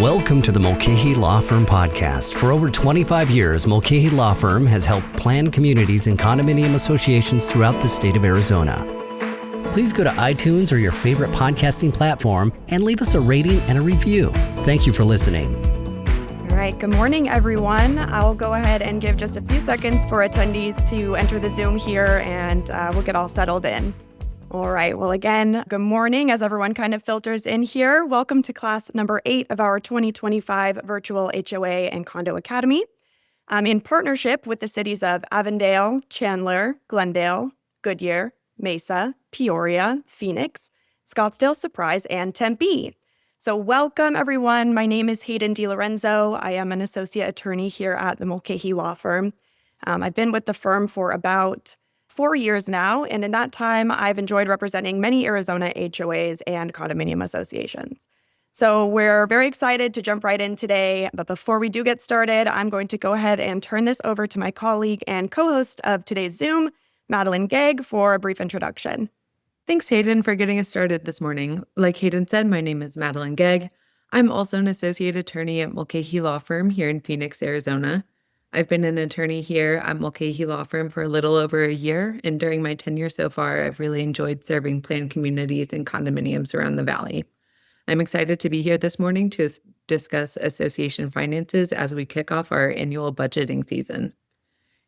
Welcome to the Mulcahy Law Firm podcast. For over 25 years, Mulcahy Law Firm has helped plan communities and condominium associations throughout the state of Arizona. Please go to iTunes or your favorite podcasting platform and leave us a rating and a review. Thank you for listening. All right, good morning, everyone. I'll go ahead and give just a few seconds for attendees to enter the Zoom here, and we'll get all settled in. All right, well, again, good morning as everyone kind of filters in here. Welcome to class number 8 of our 2025 Virtual HOA and Condo Academy. In partnership with the cities of Avondale, Chandler, Glendale, Goodyear, Mesa, Peoria, Phoenix, Scottsdale, Surprise, and Tempe. So welcome, everyone. My name is Haidyn Dilorenzo. I am an associate attorney here at the Mulcahy Law Firm. I've been with the firm for about 4 years now, and in that time, I've enjoyed representing many Arizona HOAs and condominium associations. So we're very excited to jump right in today, but before we do get started, I'm going to go ahead and turn this over to my colleague and co-host of today's Zoom, Madeline Gegg, for a brief introduction. Thanks, Haidyn, for getting us started this morning. Like Haidyn said, my name is Madeline Gegg. I'm also an associate attorney at Mulcahy Law Firm here in Phoenix, Arizona. I've been an attorney here at Mulcahy Law Firm for a little over a year, and during my tenure so far, I've really enjoyed serving planned communities and condominiums around the valley. I'm excited to be here this morning to discuss association finances as we kick off our annual budgeting season.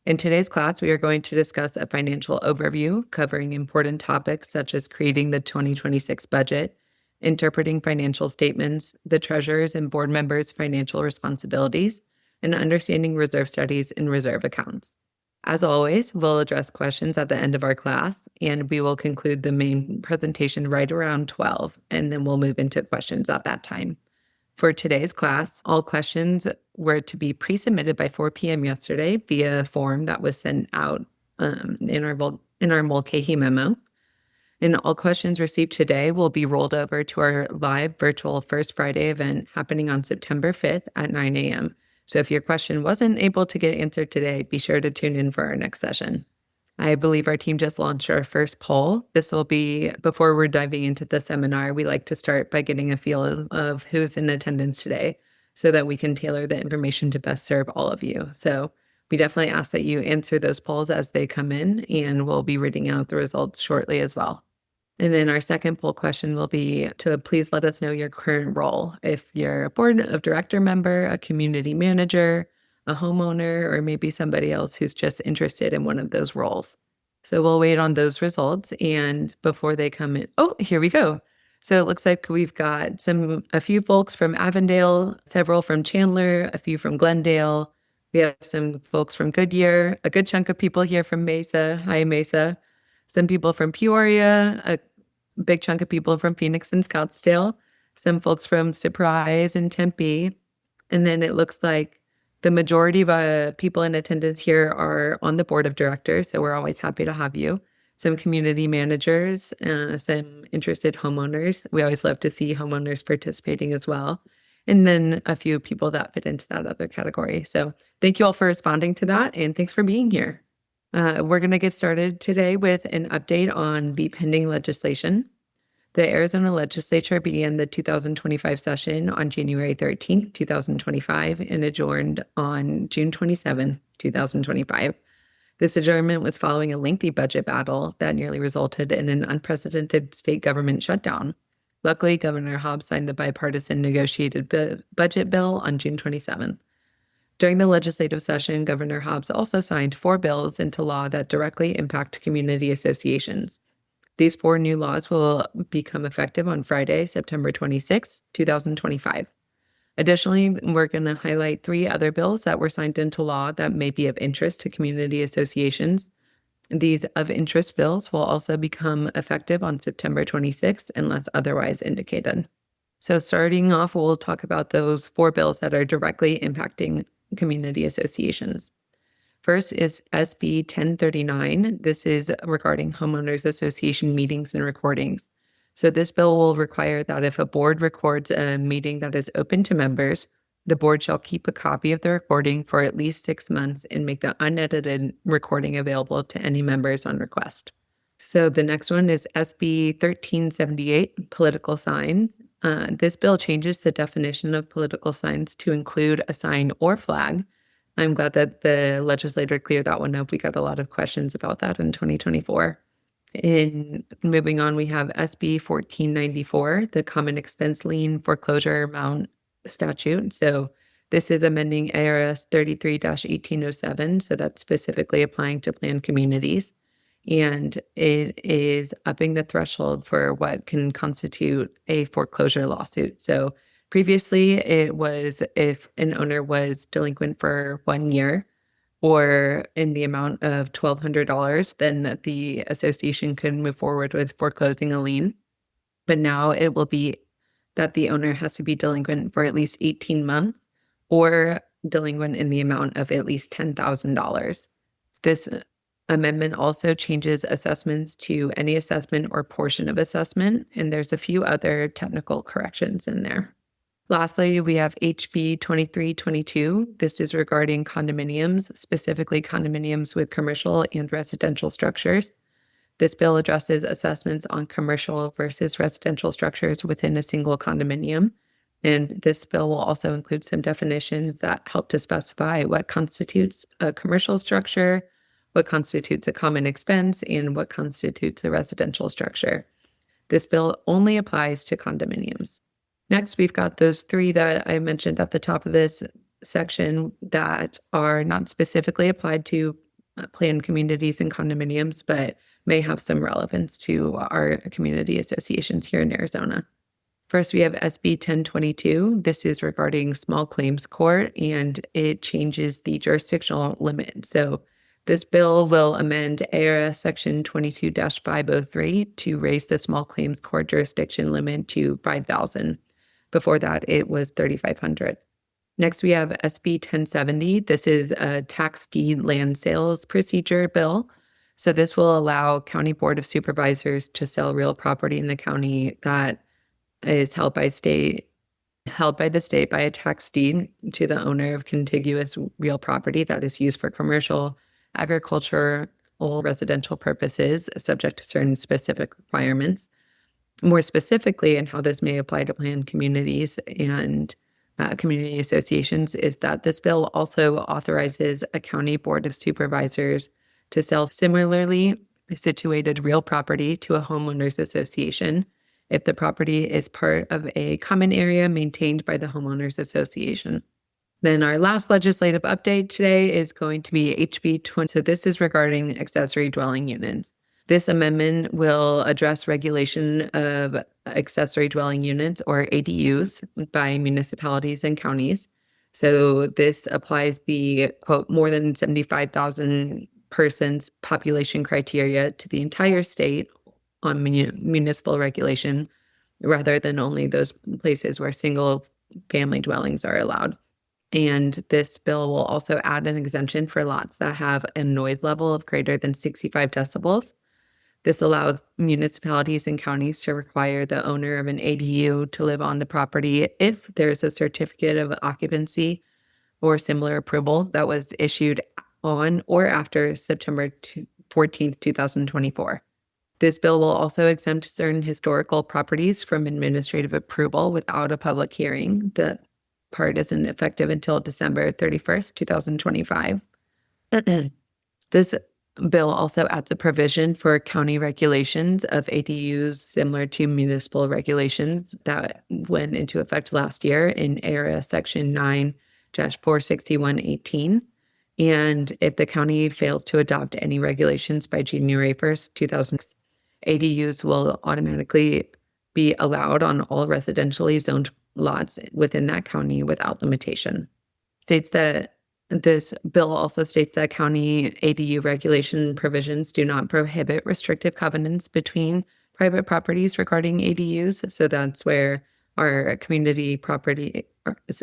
In today's class, we are going to discuss a financial overview covering important topics such as creating the 2026 budget, interpreting financial statements, the treasurer's and board members' financial responsibilities, and understanding reserve studies and reserve accounts. As always, we'll address questions at the end of our class, and we will conclude the main presentation right around 12, and then we'll move into questions at that time. For today's class, all questions were to be pre-submitted by 4 p.m. yesterday via a form that was sent out in our Mulcahy memo. And all questions received today will be rolled over to our live virtual First Friday event happening on September 5th at 9 a.m. So if your question wasn't able to get answered today, be sure to tune in for our next session. I believe our team just launched our first poll. This will be, before we're diving into the seminar, we like to start by getting a feel of who's in attendance today so that we can tailor the information to best serve all of you. So we definitely ask that you answer those polls as they come in, and we'll be reading out the results shortly as well. And then our second poll question will be to please let us know your current role. If you're a board of director member, a community manager, a homeowner, or maybe somebody else who's just interested in one of those roles. So we'll wait on those results, and before they come in, oh, here we go. So it looks like we've got a few folks from Avondale, several from Chandler, a few from Glendale. We have some folks from Goodyear, a good chunk of people here from Mesa. Hi, Mesa. Some people from Peoria, a big chunk of people from Phoenix and Scottsdale, some folks from Surprise and Tempe. And then it looks like the majority of people in attendance here are on the board of directors, so we're always happy to have you. Some community managers, some interested homeowners. We always love to see homeowners participating as well. And then a few people that fit into that other category. So thank you all for responding to that, and thanks for being here. We're going to get started today with an update on the pending legislation. The Arizona legislature began the 2025 session on January 13th, 2025, and adjourned on June 27th, 2025. This adjournment was following a lengthy budget battle that nearly resulted in an unprecedented state government shutdown. Luckily, Governor Hobbs signed the bipartisan negotiated budget bill on June 27th. During the legislative session, Governor Hobbs also signed 4 bills into law that directly impact community associations. These 4 new laws will become effective on Friday, September 26, 2025. Additionally, we're going to highlight 3 other bills that were signed into law that may be of interest to community associations. These of interest bills will also become effective on September 26th unless otherwise indicated. So starting off, we'll talk about those 4 bills that are directly impacting community associations. First is SB 1039. This is regarding homeowners association meetings and recordings. So this bill will require that if a board records a meeting that is open to members, the board shall keep a copy of the recording for at least 6 months and make the unedited recording available to any members on request. So the next one is SB 1378, political signs. This bill changes the definition of political signs to include a sign or flag. I'm glad that the legislator cleared that one up. We got a lot of questions about that in 2024. In moving on, we have SB 1494, the Common Expense Lien Foreclosure Amount Statute. So this is amending ARS 33-1807. So that's specifically applying to planned communities. And it is upping the threshold for what can constitute a foreclosure lawsuit. So previously, it was if an owner was delinquent for 1 year or in the amount of $1,200, then the association could move forward with foreclosing a lien. But now it will be that the owner has to be delinquent for at least 18 months or delinquent in the amount of at least $10,000. This amendment also changes assessments to any assessment or portion of assessment, and there's a few other technical corrections in there. Lastly, we have HB 2322. This is regarding condominiums, specifically condominiums with commercial and residential structures. This bill addresses assessments on commercial versus residential structures within a single condominium. And this bill will also include some definitions that help to specify what constitutes a commercial structure, what constitutes a common expense, and what constitutes a residential structure. This bill only applies to condominiums. Next, we've got those three that I mentioned at the top of this section that are not specifically applied to planned communities and condominiums, but may have some relevance to our community associations here in Arizona. First, we have SB 1022. This is regarding small claims court, and it changes the jurisdictional limit. So this bill will amend ARS Section 22-503 to raise the small claims court jurisdiction limit to 5,000. Before that, it was 3,500. Next, we have SB 1070. This is a tax deed land sales procedure bill. So this will allow County Board of Supervisors to sell real property in the county that is held by the state by a tax deed to the owner of contiguous real property that is used for commercial, agricultural, residential purposes, subject to certain specific requirements. More specifically, and how this may apply to planned communities and community associations, is that this bill also authorizes a county board of supervisors to sell similarly situated real property to a homeowners association if the property is part of a common area maintained by the homeowners association. Then our last legislative update today is going to be HB 20. So this is regarding accessory dwelling units. This amendment will address regulation of accessory dwelling units, or ADUs, by municipalities and counties. So this applies the, quote, more than 75,000 persons population criteria to the entire state on municipal regulation, rather than only those places where single family dwellings are allowed. And this bill will also add an exemption for lots that have a noise level of greater than 65 decibels. This allows municipalities and counties to require the owner of an ADU to live on the property if there's a certificate of occupancy or similar approval that was issued on or after September 14th, 2024. This bill will also exempt certain historical properties from administrative approval without a public hearing. The part isn't effective until December 31st, 2025. This bill also adds a provision for county regulations of ADUs similar to municipal regulations that went into effect last year in ARS Section 9-46118. And if the county fails to adopt any regulations by January 1st, 2006, ADUs will automatically be allowed on all residentially zoned lots within that county without limitation. States that this bill also states that county ADU regulation provisions do not prohibit restrictive covenants between private properties regarding ADUs. So that's where our community property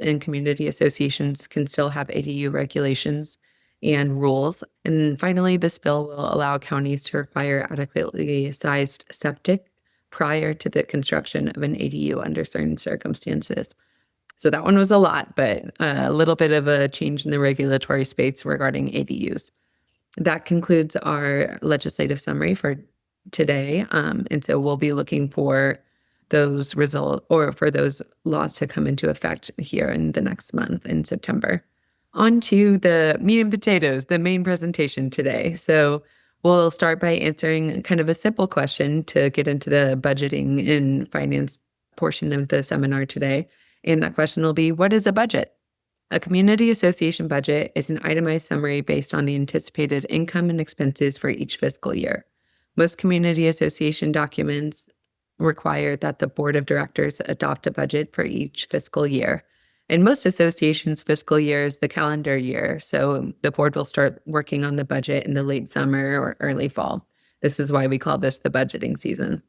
and community associations can still have ADU regulations and rules. And finally, this bill will allow counties to require adequately sized septic prior to the construction of an ADU under certain circumstances. So that one was a lot, but a little bit of a change in the regulatory space regarding ADUs. That concludes our legislative summary for today. And so we'll be looking for those results or for those laws to come into effect here in the next month in September. On to the meat and potatoes, the main presentation today. So we'll start by answering kind of a simple question to get into the budgeting and finance portion of the seminar today. And that question will be, what is a budget? A community association budget is an itemized summary based on the anticipated income and expenses for each fiscal year. Most community association documents require that the board of directors adopt a budget for each fiscal year. In most associations, fiscal year is the calendar year, so the board will start working on the budget in the late summer or early fall. This is why we call this the budgeting season.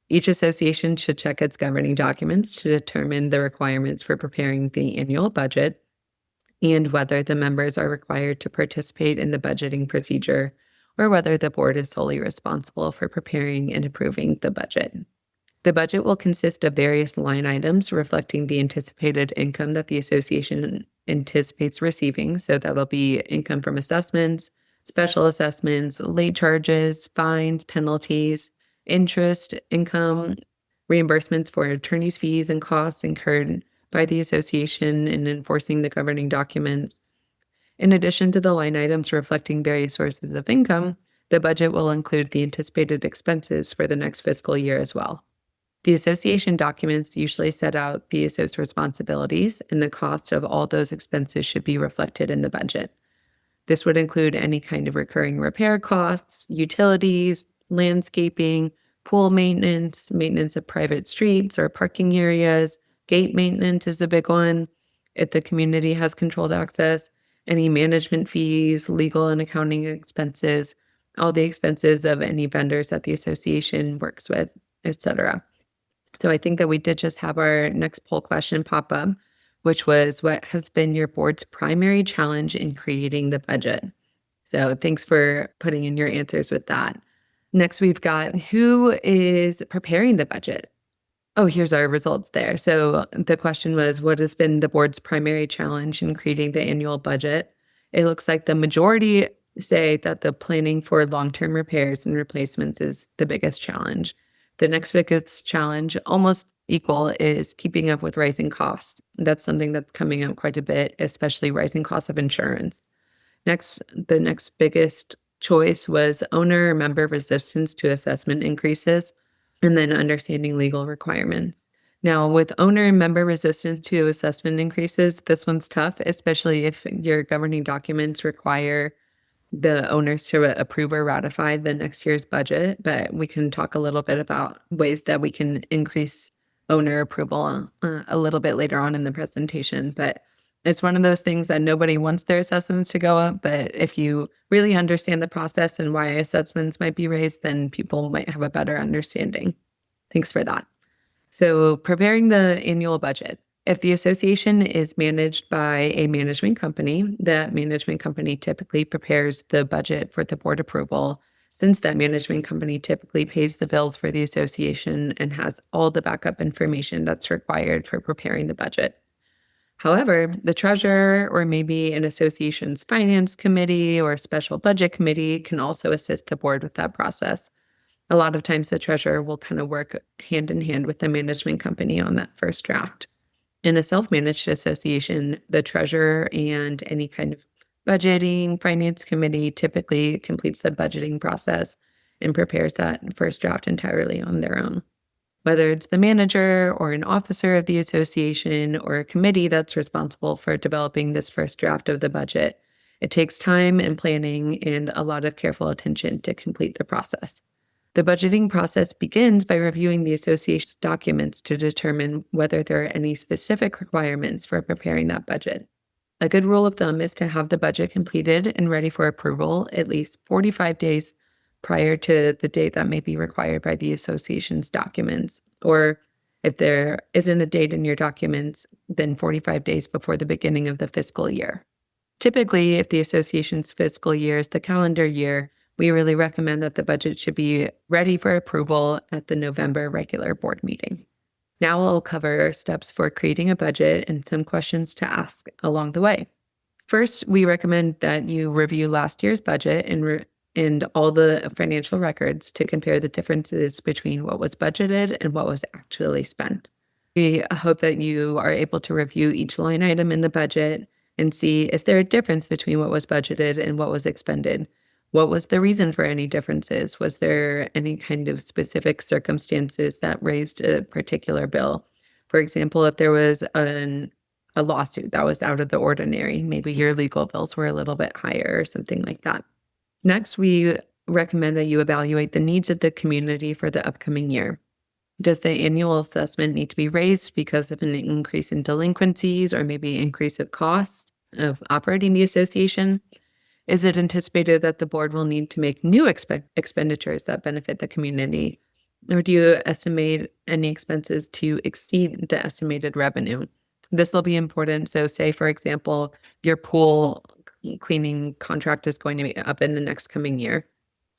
Each association should check its governing documents to determine the requirements for preparing the annual budget and whether the members are required to participate in the budgeting procedure or whether the board is solely responsible for preparing and approving the budget. The budget will consist of various line items reflecting the anticipated income that the association anticipates receiving. So that'll be income from assessments, special assessments, late charges, fines, penalties, interest, income, reimbursements for attorney's fees and costs incurred by the association in enforcing the governing documents. In addition to the line items reflecting various sources of income, the budget will include the anticipated expenses for the next fiscal year as well. The association documents usually set out the associate's responsibilities, and the cost of all those expenses should be reflected in the budget. This would include any kind of recurring repair costs, utilities, landscaping, pool maintenance, maintenance of private streets or parking areas, gate maintenance is a big one. If the community has controlled access, any management fees, legal and accounting expenses, all the expenses of any vendors that the association works with, etc. So I think that we did just have our next poll question pop up, which was, what has been your board's primary challenge in creating the budget? So thanks for putting in your answers with that. Next, we've got, who is preparing the budget? Oh, here's our results there. So the question was, what has been the board's primary challenge in creating the annual budget? It looks like the majority say that the planning for long-term repairs and replacements is the biggest challenge. The next biggest challenge, almost equal, is keeping up with rising costs. That's something that's coming up quite a bit, especially rising costs of insurance. Next, the next biggest choice was owner or member resistance to assessment increases, and then understanding legal requirements. Now, with owner and member resistance to assessment increases, this one's tough, especially if your governing documents require the owners to approve or ratify the next year's budget. But we can talk a little bit about ways that we can increase owner approval a little bit later on in the presentation. But it's one of those things that nobody wants their assessments to go up. But if you really understand the process and why assessments might be raised, then people might have a better understanding. Thanks for that. So preparing the annual budget. If the association is managed by a management company, that management company typically prepares the budget for the board approval, since that management company typically pays the bills for the association and has all the backup information that's required for preparing the budget. However, the treasurer or maybe an association's finance committee or special budget committee can also assist the board with that process. A lot of times the treasurer will kind of work hand in hand with the management company on that first draft. In a self-managed association, the treasurer and any kind of budgeting finance committee typically completes the budgeting process and prepares that first draft entirely on their own. Whether it's the manager or an officer of the association or a committee that's responsible for developing this first draft of the budget, it takes time and planning and a lot of careful attention to complete the process. The budgeting process begins by reviewing the association's documents to determine whether there are any specific requirements for preparing that budget. A good rule of thumb is to have the budget completed and ready for approval at least 45 days prior to the date that may be required by the association's documents. Or if there isn't a date in your documents, then 45 days before the beginning of the fiscal year. Typically, if the association's fiscal year is the calendar year, we really recommend that the budget should be ready for approval at the November regular board meeting. Now I'll cover steps for creating a budget and some questions to ask along the way. First, we recommend that you review last year's budget and and all the financial records to compare the differences between what was budgeted and what was actually spent. We hope that you are able to review each line item in the budget and see, is there a difference between what was budgeted and what was expended? What was the reason for any differences? Was there any kind of specific circumstances that raised a particular bill? For example, if there was a lawsuit that was out of the ordinary, maybe your legal bills were a little bit higher or something like that. Next, we recommend that you evaluate the needs of the community for the upcoming year. Does the annual assessment need to be raised because of an increase in delinquencies or maybe increase of cost of operating the association? Is it anticipated that the board will need to make new expenditures that benefit the community? Or do you estimate any expenses to exceed the estimated revenue? This will be important. So say, for example, your pool cleaning contract is going to be up in the next coming year.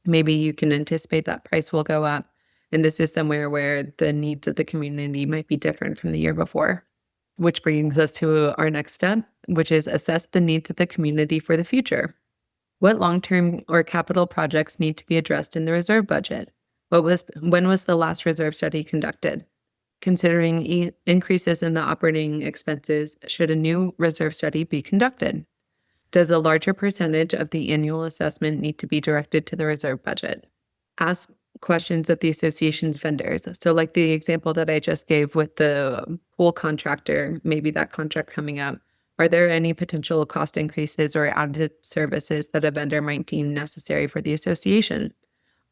Maybe you can anticipate that price will go up. And this is somewhere where the needs of the community might be different from the year before. Which brings us to our next step, which is assess the needs of the community for the future. What long-term or capital projects need to be addressed in the reserve budget? When was the last reserve study conducted? Considering increases in the operating expenses, should a new reserve study be conducted? Does a larger percentage of the annual assessment need to be directed to the reserve budget? Ask questions of the association's vendors. So like the example that I just gave with the pool contractor, maybe that contract coming up, are there any potential cost increases or added services that a vendor might deem necessary for the association?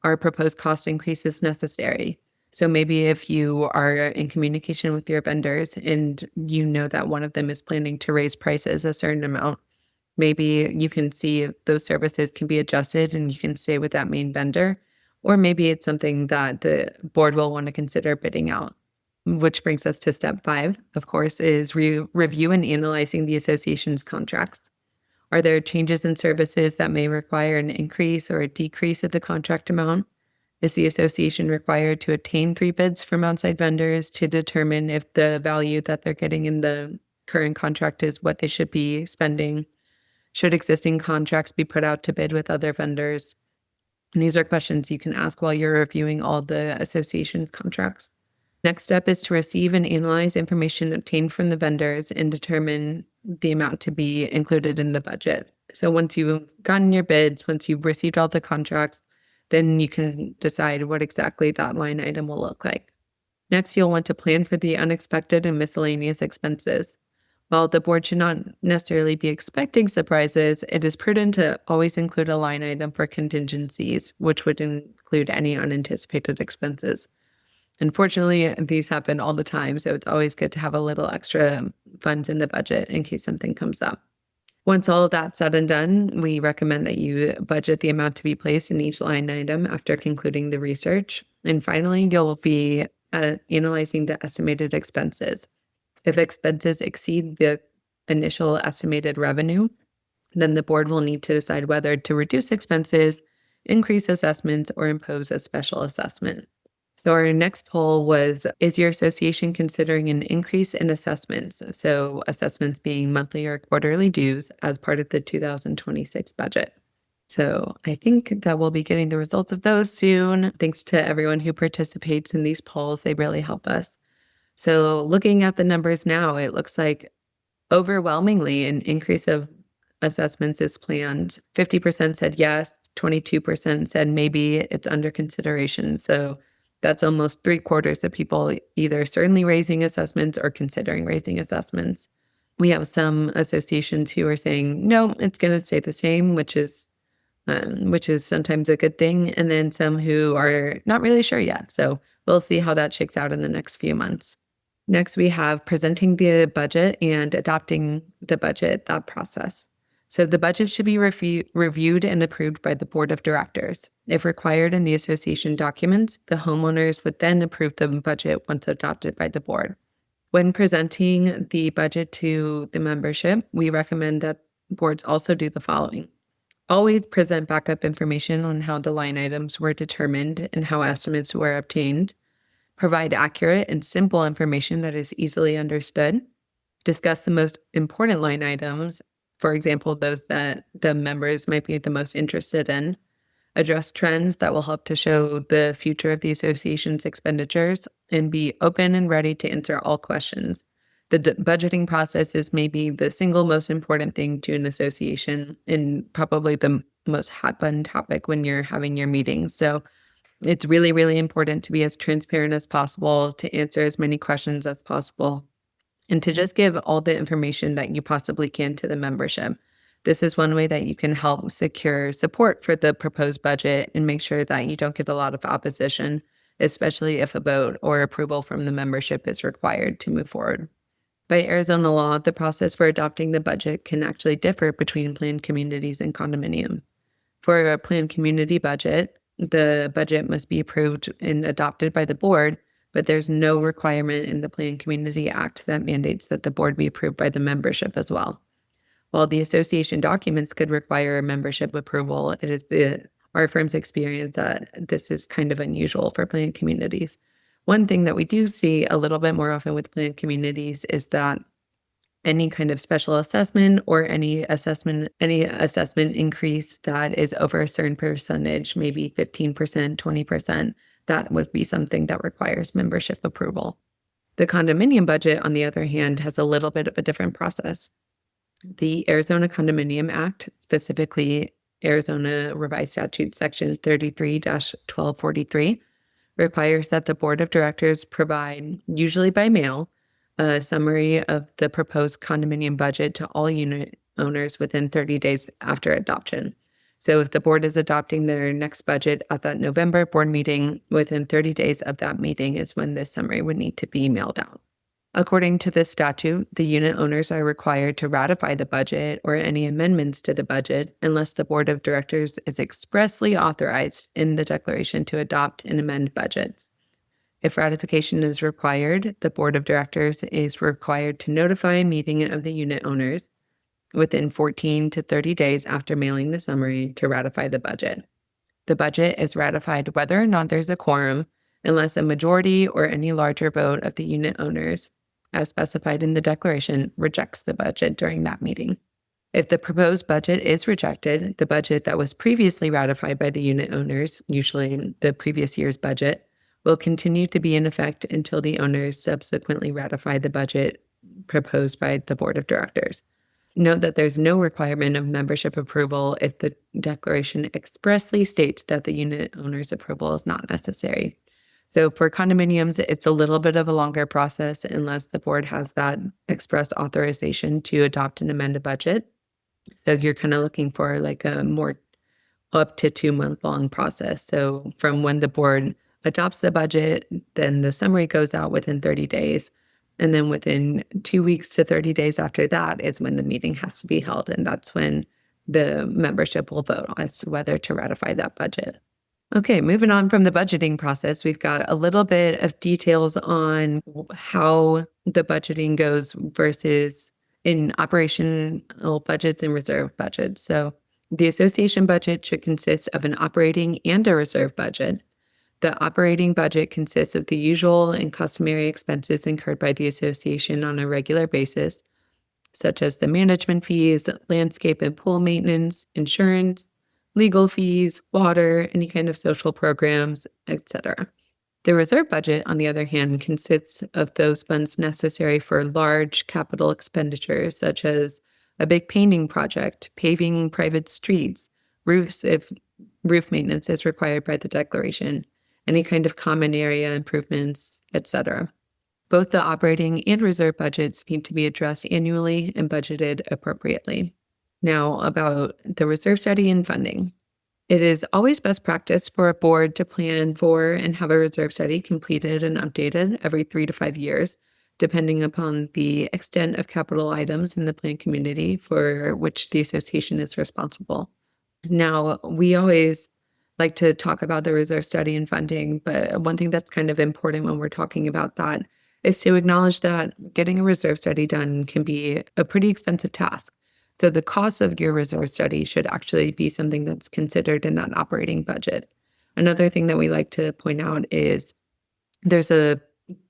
Are proposed cost increases necessary? So maybe if you are in communication with your vendors and you know that one of them is planning to raise prices a certain amount, maybe you can see if those services can be adjusted and you can stay with that main vendor. Or maybe it's something that the board will want to consider bidding out. Which brings us to step 5, of course, is review and analyzing the association's contracts. Are there changes in services that may require an increase or a decrease of the contract amount? Is the association required to obtain 3 bids from outside vendors to determine if the value that they're getting in the current contract is what they should be spending? Should existing contracts be put out to bid with other vendors? And these are questions you can ask while you're reviewing all the association's contracts. Next step is to receive and analyze information obtained from the vendors and determine the amount to be included in the budget. So once you've gotten your bids, once you've received all the contracts, then you can decide what exactly that line item will look like. Next, you'll want to plan for the unexpected and miscellaneous expenses. While the board should not necessarily be expecting surprises, it is prudent to always include a line item for contingencies, which would include any unanticipated expenses. Unfortunately, these happen all the time, so it's always good to have a little extra funds in the budget in case something comes up. Once all of that's said and done, we recommend that you budget the amount to be placed in each line item after concluding the research. And finally, you'll be analyzing the estimated expenses. If expenses exceed the initial estimated revenue, then the board will need to decide whether to reduce expenses, increase assessments, or impose a special assessment. So our next poll was, is your association considering an increase in assessments? So assessments being monthly or quarterly dues as part of the 2026 budget. So I think that we'll be getting the results of those soon. Thanks to everyone who participates in these polls. They really help us. So looking at the numbers now, it looks like overwhelmingly an increase of assessments is planned. 50% said yes, 22% said maybe it's under consideration. So that's almost 3/4 of people either certainly raising assessments or considering raising assessments. We have some associations who are saying, no, it's going to stay the same, which is sometimes a good thing. And then some who are not really sure yet. So we'll see how that shakes out in the next few months. Next, we have presenting the budget and adopting the budget, that process. So the budget should be reviewed and approved by the board of directors. If required in the association documents, the homeowners would then approve the budget once adopted by the board. When presenting the budget to the membership, we recommend that boards also do the following. Always present backup information on how the line items were determined and how estimates were obtained. Provide accurate and simple information that is easily understood. Discuss the most important line items, for example, those that the members might be the most interested in. address trends that will help to show the future of the association's expenditures, and be open and ready to answer all questions. The budgeting process is maybe the single most important thing to an association and probably the most hot button topic when you're having your meetings. So it's really, really important to be as transparent as possible, to answer as many questions as possible, and to just give all the information that you possibly can to the membership. This is one way that you can help secure support for the proposed budget and make sure that you don't get a lot of opposition, especially if a vote or approval from the membership is required to move forward. By Arizona law, the process for adopting the budget can actually differ between planned communities and condominiums. For a planned community budget, the budget must be approved and adopted by the board, but there's no requirement in the Planned Community Act that mandates that the board be approved by the membership as well. While the association documents could require membership approval, it is our firm's experience that this is kind of unusual for planned communities. One thing that we do see a little bit more often with planned communities is that any kind of special assessment or any assessment increase that is over a certain percentage, maybe 15%, 20%, that would be something that requires membership approval. The condominium budget, on the other hand, has a little bit of a different process. The Arizona Condominium Act, specifically Arizona Revised Statute Section 33-1243, requires that the board of directors provide, usually by mail, a summary of the proposed condominium budget to all unit owners within 30 days after adoption. So if the board is adopting their next budget at that November board meeting, within 30 days of that meeting is when this summary would need to be mailed out. According to this statute, the unit owners are required to ratify the budget or any amendments to the budget unless the board of directors is expressly authorized in the declaration to adopt and amend budgets. If ratification is required, the board of directors is required to notify a meeting of the unit owners within 14 to 30 days after mailing the summary to ratify the budget. The budget is ratified whether or not there's a quorum, unless a majority or any larger vote of the unit owners, as specified in the declaration, rejects the budget during that meeting. If the proposed budget is rejected, the budget that was previously ratified by the unit owners, usually the previous year's budget, will continue to be in effect until the owners subsequently ratify the budget proposed by the board of directors. Note that there's no requirement of membership approval if the declaration expressly states that the unit owner's approval is not necessary. So for condominiums, it's a little bit of a longer process unless the board has that express authorization to adopt and amend a budget. So you're kind of looking for like a more up to 2-month long process. So from when the board adopts the budget, then the summary goes out within 30 days. And then within 2 weeks to 30 days after that is when the meeting has to be held. And that's when the membership will vote as to whether to ratify that budget. Okay, moving on from the budgeting process, we've got a little bit of details on how the budgeting goes versus in operational budgets and reserve budgets. So the association budget should consist of an operating and a reserve budget. The operating budget consists of the usual and customary expenses incurred by the association on a regular basis, such as the management fees, landscape and pool maintenance, insurance, legal fees, water, any kind of social programs, etc. The reserve budget, on the other hand, consists of those funds necessary for large capital expenditures, such as a big painting project, paving private streets, roofs if roof maintenance is required by the declaration, any kind of common area improvements, etc. Both the operating and reserve budgets need to be addressed annually and budgeted appropriately. Now, about the reserve study and funding. It is always best practice for a board to plan for and have a reserve study completed and updated every 3 to 5 years, depending upon the extent of capital items in the planned community for which the association is responsible. Now, we always like to talk about the reserve study and funding, but one thing that's kind of important when we're talking about that is to acknowledge that getting a reserve study done can be a pretty expensive task. So the cost of your reserve study should actually be something that's considered in that operating budget. Another thing that we like to point out is there's a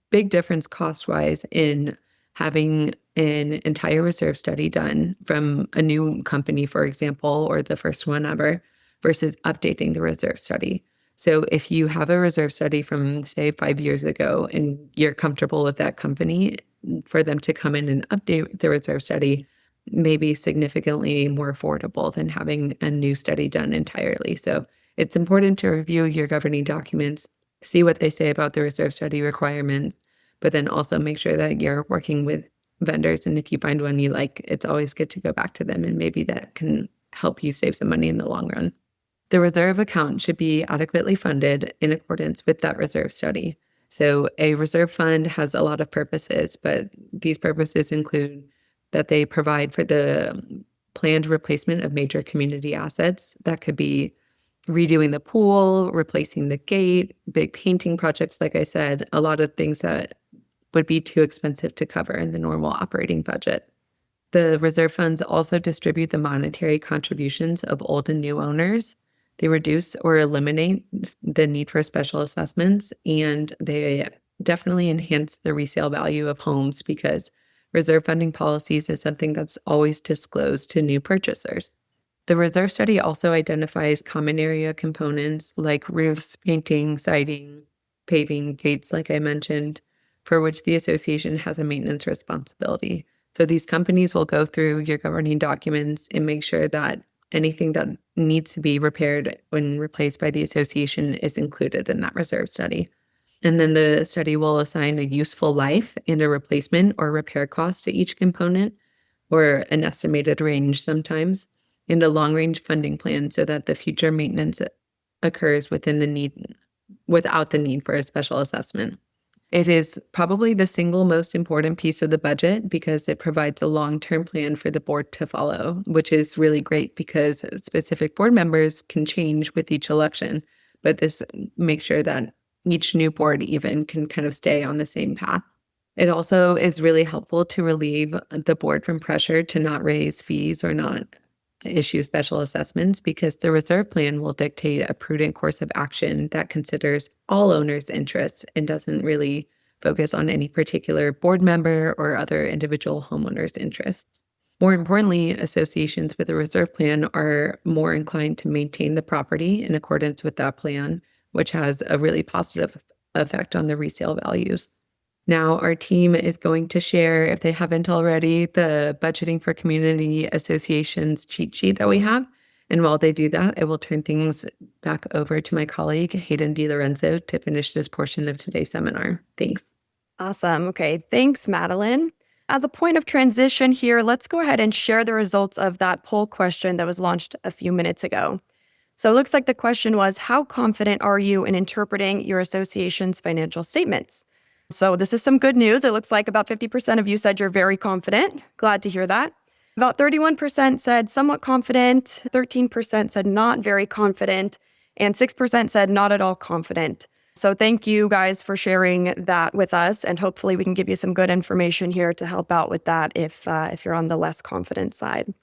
big difference cost-wise in having an entire reserve study done from a new company, for example, or the first one ever, versus updating the reserve study. So if you have a reserve study from, say, 5 years ago and you're comfortable with that company, for them to come in and update the reserve study may be significantly more affordable than having a new study done entirely. So it's important to review your governing documents, see what they say about the reserve study requirements, but then also make sure that you're working with vendors. And if you find one you like, it's always good to go back to them, and maybe that can help you save some money in the long run. The reserve account should be adequately funded in accordance with that reserve study. So a reserve fund has a lot of purposes, but these purposes include that they provide for the planned replacement of major community assets. That could be redoing the pool, replacing the gate, big painting projects, like I said, a lot of things that would be too expensive to cover in the normal operating budget. The reserve funds also distribute the monetary contributions of old and new owners. They reduce or eliminate the need for special assessments, and they definitely enhance the resale value of homes because reserve funding policies is something that's always disclosed to new purchasers. The reserve study also identifies common area components like roofs, painting, siding, paving, gates, like I mentioned, for which the association has a maintenance responsibility. So these companies will go through your governing documents and make sure that anything that needs to be repaired when replaced by the association is included in that reserve study. And then the study will assign a useful life and a replacement or repair cost to each component, or an estimated range sometimes, and a long-range funding plan so that the future maintenance occurs without the need for a special assessment. It is probably the single most important piece of the budget because it provides a long-term plan for the board to follow, which is really great because specific board members can change with each election, but this makes sure that each new board even can kind of stay on the same path. It also is really helpful to relieve the board from pressure to not raise fees or not issue special assessments because the reserve plan will dictate a prudent course of action that considers all owners' interests and doesn't really focus on any particular board member or other individual homeowners' interests. More importantly, associations with a reserve plan are more inclined to maintain the property in accordance with that plan, which has a really positive effect on the resale values. Now, our team is going to share, if they haven't already, the Budgeting for Community Associations cheat sheet that we have. And while they do that, I will turn things back over to my colleague, Haidyn Dilorenzo, to finish this portion of today's seminar. Thanks. Awesome. Okay. Thanks, Madeline. As a point of transition here, let's go ahead and share the results of that poll question that was launched a few minutes ago. So it looks like the question was, how confident are you in interpreting your association's financial statements? So this is some good news. It looks like about 50% of you said you're very confident. Glad to hear that. About 31% said somewhat confident, 13% said not very confident, and 6% said not at all confident. So thank you guys for sharing that with us, and hopefully we can give you some good information here to help out with that if you're on the less confident side.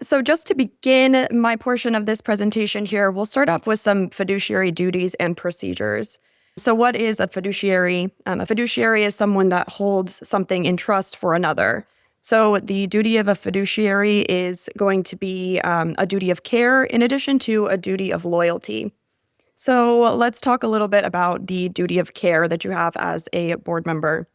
So just to begin my portion of this presentation here, we'll start off with some fiduciary duties and procedures. So what is a fiduciary? A fiduciary is someone that holds something in trust for another. So the duty of a fiduciary is going to be a duty of care in addition to a duty of loyalty. So let's talk a little bit about the duty of care that you have as a board member.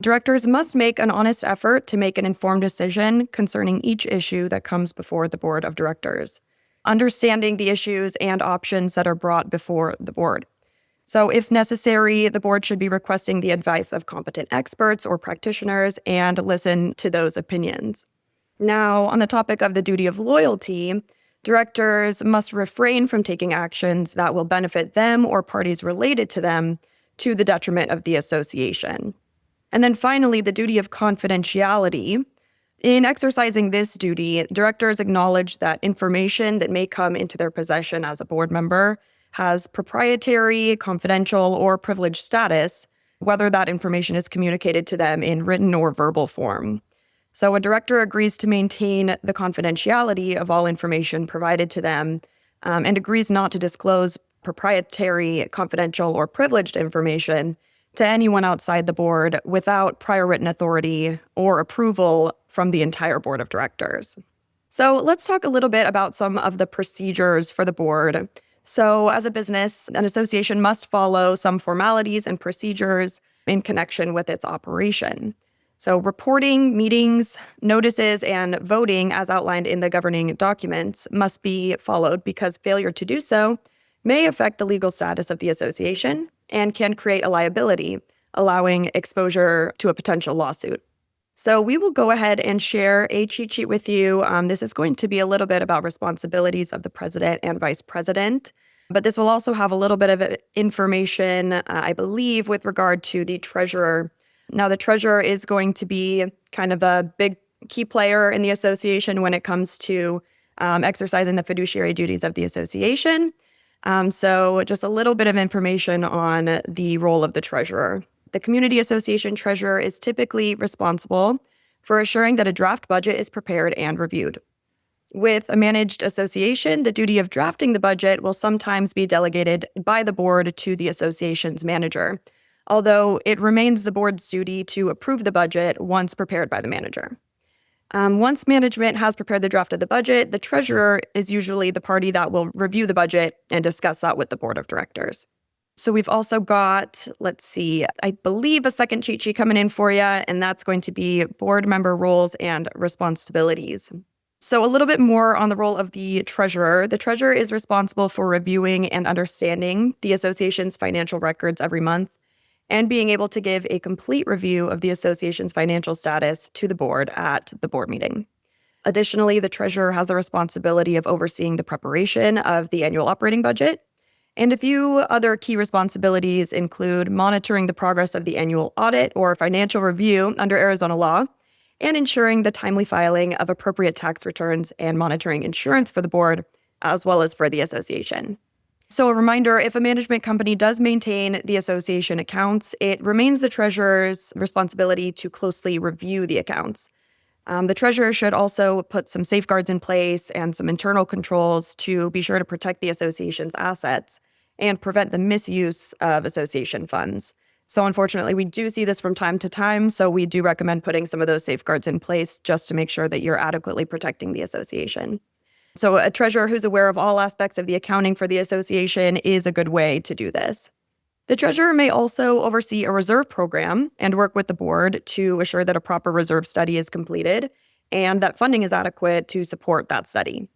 Directors must make an honest effort to make an informed decision concerning each issue that comes before the board of directors, understanding the issues and options that are brought before the board. So if necessary, the board should be requesting the advice of competent experts or practitioners and listen to those opinions. Now, on the topic of the duty of loyalty, directors must refrain from taking actions that will benefit them or parties related to them to the detriment of the association. And then finally, the duty of confidentiality. In exercising this duty, directors acknowledge that information that may come into their possession as a board member has proprietary, confidential, or privileged status, whether that information is communicated to them in written or verbal form. So a director agrees to maintain the confidentiality of all information provided to them and agrees not to disclose proprietary, confidential, or privileged information to anyone outside the board without prior written authority or approval from the entire board of directors. So let's talk a little bit about some of the procedures for the board. So as a business, an association must follow some formalities and procedures in connection with its operation. So reporting, meetings, notices, and voting as outlined in the governing documents must be followed because failure to do so may affect the legal status of the association and can create a liability, allowing exposure to a potential lawsuit. So we will go ahead and share a cheat sheet with you. This is going to be a little bit about responsibilities of the president and vice president, but this will also have a little bit of information, I believe, with regard to the treasurer. Now, the treasurer is going to be kind of a big key player in the association when it comes to exercising the fiduciary duties of the association. So just a little bit of information on the role of the treasurer. The community association treasurer is typically responsible for assuring that a draft budget is prepared and reviewed. With a managed association, the duty of drafting the budget will sometimes be delegated by the board to the association's manager, although it remains the board's duty to approve the budget once prepared by the manager. Once management has prepared the draft of the budget, the treasurer is usually the party that will review the budget and discuss that with the board of directors. So we've also got, I believe a second cheat sheet coming in for you, and that's going to be board member roles and responsibilities. So a little bit more on the role of the treasurer. The treasurer is responsible for reviewing and understanding the association's financial records every month and being able to give a complete review of the association's financial status to the board at the board meeting. Additionally, the treasurer has the responsibility of overseeing the preparation of the annual operating budget. And a few other key responsibilities include monitoring the progress of the annual audit or financial review under Arizona law, and ensuring the timely filing of appropriate tax returns and monitoring insurance for the board, as well as for the association. So a reminder, if a management company does maintain the association accounts, it remains the treasurer's responsibility to closely review the accounts. The treasurer should also put some safeguards in place and some internal controls to be sure to protect the association's assets and prevent the misuse of association funds. So unfortunately, we do see this from time to time, so we do recommend putting some of those safeguards in place just to make sure that you're adequately protecting the association. So a treasurer who's aware of all aspects of the accounting for the association is a good way to do this. The treasurer may also oversee a reserve program and work with the board to assure that a proper reserve study is completed and that funding is adequate to support that study.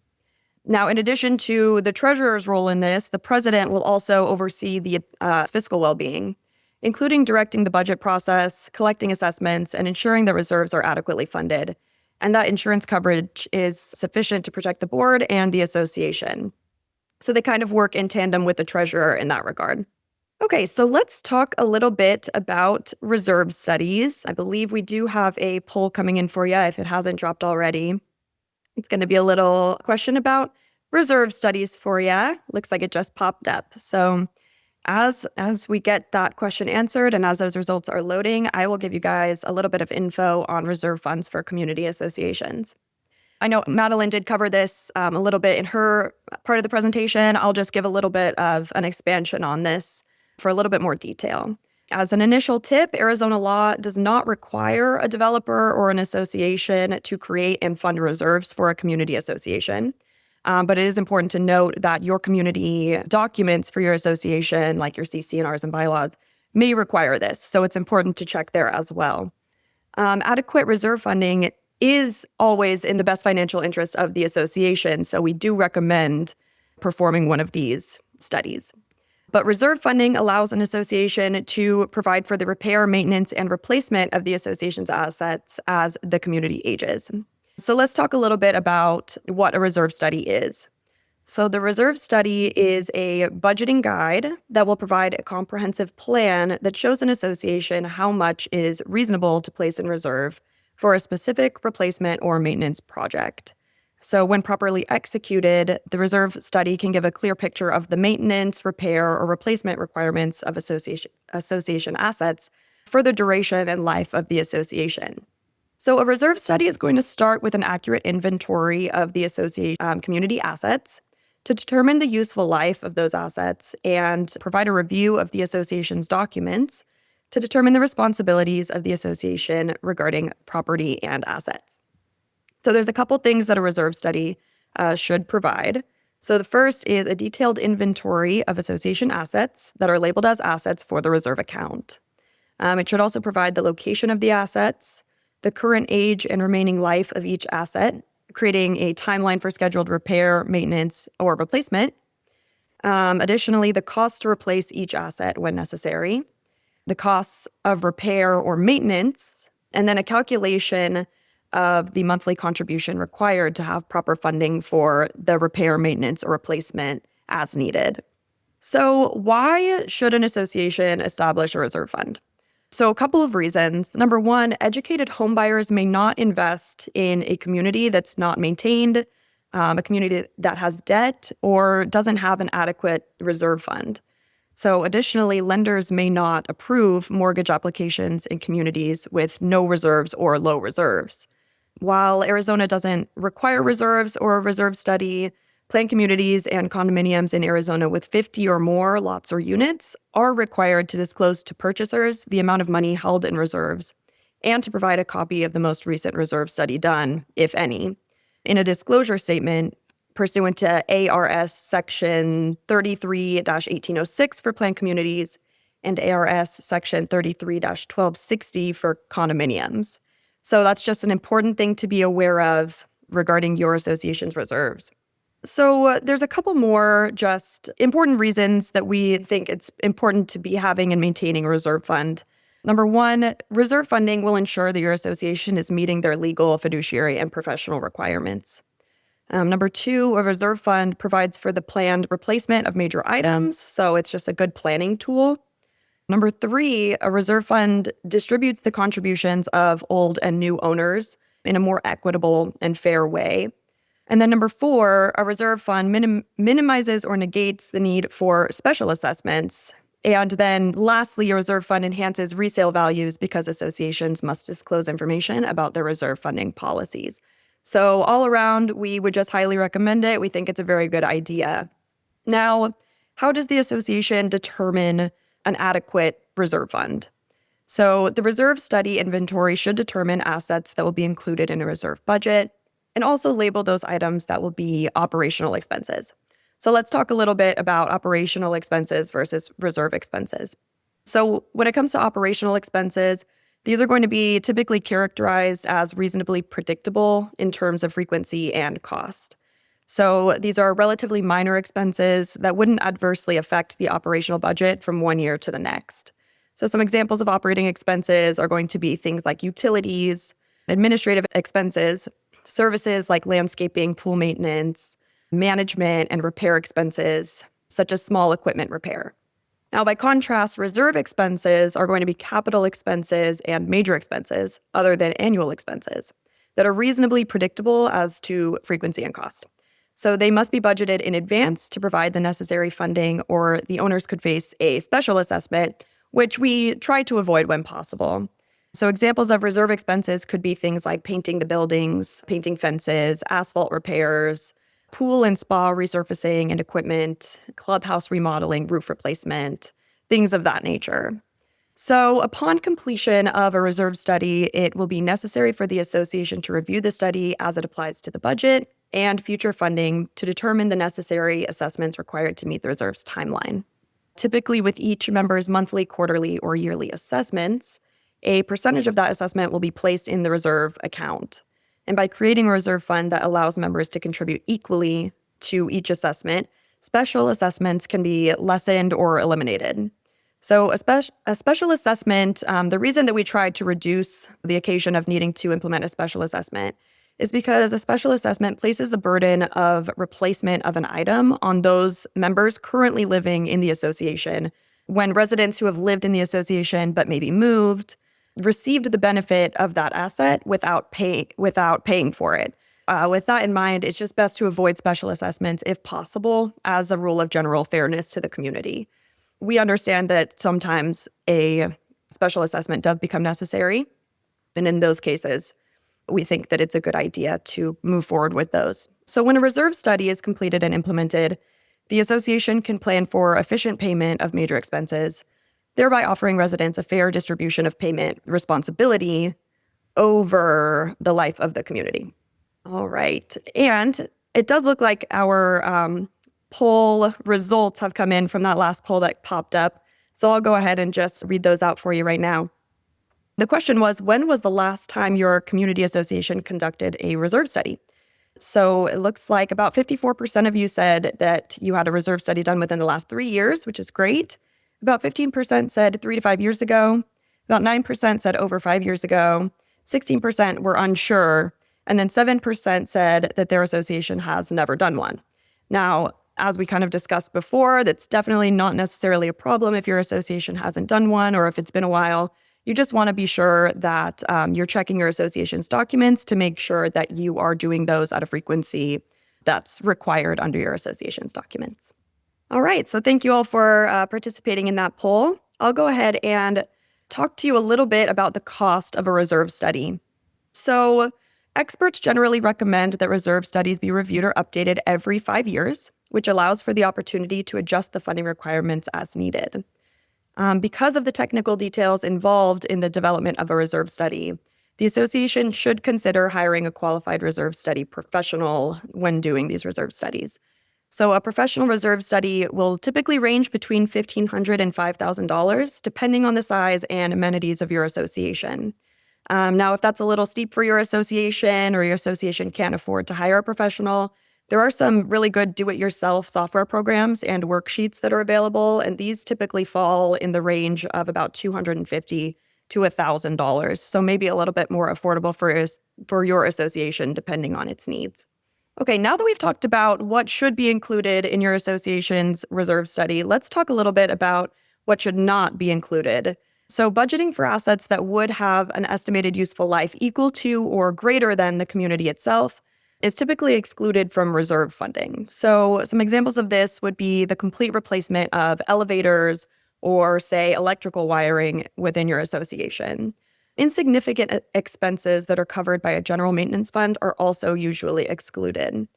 Now, in addition to the treasurer's role in this, the president will also oversee the fiscal well-being, including directing the budget process, collecting assessments, and ensuring that reserves are adequately funded, and that insurance coverage is sufficient to protect the board and the association. So they kind of work in tandem with the treasurer in that regard. Okay, so let's talk a little bit about reserve studies. I believe we do have a poll coming in for you if it hasn't dropped already. It's going to be a little question about reserve studies for you. Looks like it just popped up. So as we get that question answered and as those results are loading, I will give you guys a little bit of info on reserve funds for community associations. I know Madeline did cover this a little bit in her part of the presentation. I'll just give a little bit of an expansion on this for a little bit more detail. As an initial tip, Arizona law does not require a developer or an association to create and fund reserves for a community association. But it is important to note that your community documents for your association, like your CC&Rs and bylaws, may require this. So it's important to check there as well. Adequate reserve funding is always in the best financial interest of the association. So we do recommend performing one of these studies. But reserve funding allows an association to provide for the repair, maintenance, and replacement of the association's assets as the community ages. So let's talk a little bit about what a reserve study is. So the reserve study is a budgeting guide that will provide a comprehensive plan that shows an association how much is reasonable to place in reserve for a specific replacement or maintenance project. So when properly executed, the reserve study can give a clear picture of the maintenance, repair, or replacement requirements of association assets for the duration and life of the association. So a reserve study is going to start with an accurate inventory of the association community assets to determine the useful life of those assets and provide a review of the association's documents to determine the responsibilities of the association regarding property and assets. So there's a couple things that a reserve study should provide. So the first is a detailed inventory of association assets that are labeled as assets for the reserve account. It should also provide the location of the assets, the current age and remaining life of each asset, creating a timeline for scheduled repair, maintenance, or replacement. Additionally, the cost to replace each asset when necessary, the costs of repair or maintenance, and then a calculation of the monthly contribution required to have proper funding for the repair, maintenance, or replacement as needed. So why should an association establish a reserve fund? So a couple of reasons. Number one, educated homebuyers may not invest in a community that's not maintained, a community that has debt, or doesn't have an adequate reserve fund. So additionally, lenders may not approve mortgage applications in communities with no reserves or low reserves. While Arizona doesn't require reserves or a reserve study, planned communities and condominiums in Arizona with 50 or more lots or units are required to disclose to purchasers the amount of money held in reserves and to provide a copy of the most recent reserve study done, if any, in a disclosure statement pursuant to ARS Section 33-1806 for planned communities and ARS Section 33-1260 for condominiums. So that's just an important thing to be aware of regarding your association's reserves. So there's a couple more just important reasons that we think it's important to be having and maintaining a reserve fund. Number one, reserve funding will ensure that your association is meeting their legal, fiduciary, and professional requirements. Number two, a reserve fund provides for the planned replacement of major items, so it's just a good planning tool. Number three, a reserve fund distributes the contributions of old and new owners in a more equitable and fair way. And then number four, a reserve fund minimizes or negates the need for special assessments. And then lastly, a reserve fund enhances resale values because associations must disclose information about their reserve funding policies. So all around, we would just highly recommend it. We think it's a very good idea. Now, how does the association determine an adequate reserve fund? So the reserve study inventory should determine assets that will be included in a reserve budget and also label those items that will be operational expenses. So let's talk a little bit about operational expenses versus reserve expenses. So when it comes to operational expenses, these are going to be typically characterized as reasonably predictable in terms of frequency and cost. So these are relatively minor expenses that wouldn't adversely affect the operational budget from one year to the next. So some examples of operating expenses are going to be things like utilities, administrative expenses, services like landscaping, pool maintenance, management, and repair expenses, such as small equipment repair. Now, by contrast, reserve expenses are going to be capital expenses and major expenses, other than annual expenses, that are reasonably predictable as to frequency and cost. So they must be budgeted in advance to provide the necessary funding, or the owners could face a special assessment, which we try to avoid when possible. So examples of reserve expenses could be things like painting the buildings, painting fences, asphalt repairs, pool and spa resurfacing and equipment, clubhouse remodeling, roof replacement, things of that nature. So upon completion of a reserve study, it will be necessary for the association to review the study as it applies to the budget and future funding to determine the necessary assessments required to meet the reserve's timeline. Typically, with each member's monthly, quarterly, or yearly assessments, a percentage of that assessment will be placed in the reserve account. And by creating a reserve fund that allows members to contribute equally to each assessment, special assessments can be lessened or eliminated. So a special assessment, the reason that we tried to reduce the occasion of needing to implement a special assessment is because a special assessment places the burden of replacement of an item on those members currently living in the association, when residents who have lived in the association but maybe moved received the benefit of that asset without paying for it. With that in mind, it's just best to avoid special assessments if possible, as a rule of general fairness to the community. We understand that sometimes a special assessment does become necessary, and in those cases, we think that it's a good idea to move forward with those. So when a reserve study is completed and implemented, the association can plan for efficient payment of major expenses, thereby offering residents a fair distribution of payment responsibility over the life of the community. All right. And it does look like our poll results have come in from that last poll that popped up. So I'll go ahead and just read those out for you right now. The question was, when was the last time your community association conducted a reserve study? So it looks like about 54% of you said that you had a reserve study done within the last 3 years, which is great. About 15% said 3 to 5 years ago. About 9% said over 5 years ago. 16% were unsure. And then 7% said that their association has never done one. Now, as we kind of discussed before, that's definitely not necessarily a problem if your association hasn't done one or if it's been a while. You just want to be sure that you're checking your association's documents to make sure that you are doing those at a frequency that's required under your association's documents. All right, so thank you all for participating in that poll. I'll go ahead and talk to you a little bit about the cost of a reserve study. So experts generally recommend that reserve studies be reviewed or updated every 5 years, which allows for the opportunity to adjust the funding requirements as needed. Because of the technical details involved in the development of a reserve study, the association should consider hiring a qualified reserve study professional when doing these reserve studies. So a professional reserve study will typically range between $1,500 and $5,000, depending on the size and amenities of your association. Now, if that's a little steep for your association or your association can't afford to hire a professional, there are some really good do-it-yourself software programs and worksheets that are available, and these typically fall in the range of about $250 to $1,000, so maybe a little bit more affordable for your association, depending on its needs. Okay, now that we've talked about what should be included in your association's reserve study, let's talk a little bit about what should not be included. So budgeting for assets that would have an estimated useful life equal to or greater than the community itself is typically excluded from reserve funding. So some examples of this would be the complete replacement of elevators or, say, electrical wiring within your association. Insignificant expenses that are covered by a general maintenance fund are also usually excluded.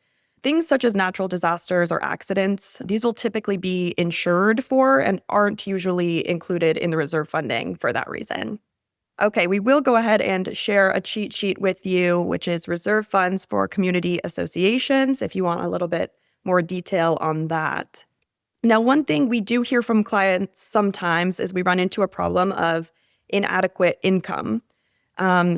Things such as natural disasters or accidents, these will typically be insured for and aren't usually included in the reserve funding for that reason. Okay, we will go ahead and share a cheat sheet with you, which is reserve funds for community associations, if you want a little bit more detail on that. Now, one thing we do hear from clients sometimes is we run into a problem of inadequate income.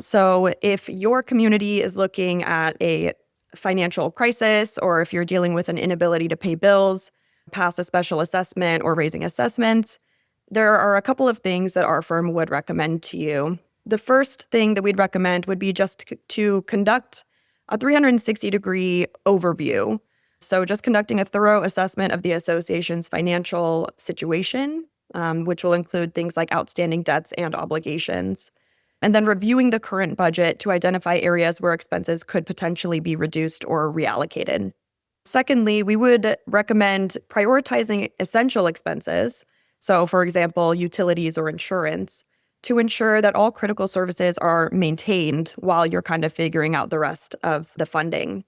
So if your community is looking at a financial crisis, or if you're dealing with an inability to pay bills, pass a special assessment, or raising assessments, there are a couple of things that our firm would recommend to you. The first thing that we'd recommend would be just to conduct a 360-degree overview. So just conducting a thorough assessment of the association's financial situation, which will include things like outstanding debts and obligations, and then reviewing the current budget to identify areas where expenses could potentially be reduced or reallocated. Secondly, we would recommend prioritizing essential expenses, so for example, utilities or insurance, to ensure that all critical services are maintained while you're kind of figuring out the rest of the funding.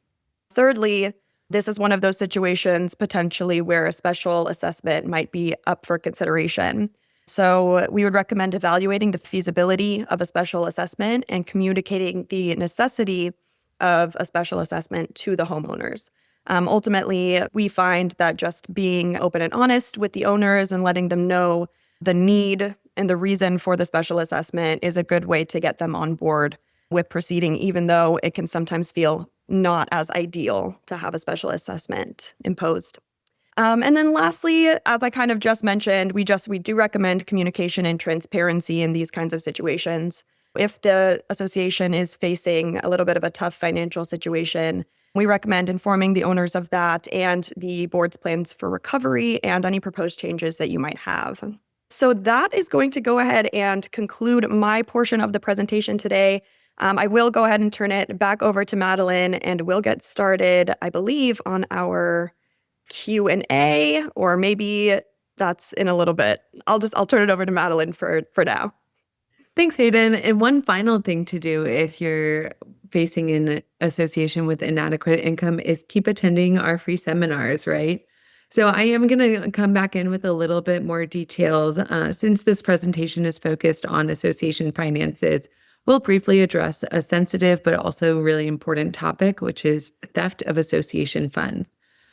Thirdly, this is one of those situations potentially where a special assessment might be up for consideration. So we would recommend evaluating the feasibility of a special assessment and communicating the necessity of a special assessment to the homeowners. Ultimately, we find that just being open and honest with the owners and letting them know the need and the reason for the special assessment is a good way to get them on board with proceeding, even though it can sometimes feel not as ideal to have a special assessment imposed. And then lastly, as I kind of just mentioned, we do recommend communication and transparency in these kinds of situations. If the association is facing a little bit of a tough financial situation, we recommend informing the owners of that and the board's plans for recovery and any proposed changes that you might have. So that is going to go ahead and conclude my portion of the presentation today. I will go ahead and turn it back over to Madeline, and we'll get started, I believe, on our Q&A, or maybe that's in a little bit. I'll turn it over to Madeline for now. Thanks, Haidyn. And one final thing to do if you're facing an association with inadequate income is keep attending our free seminars, right? So I am going to come back in with a little bit more details. Since this presentation is focused on association finances, We'll briefly address a sensitive but also really important topic, which is theft of association funds.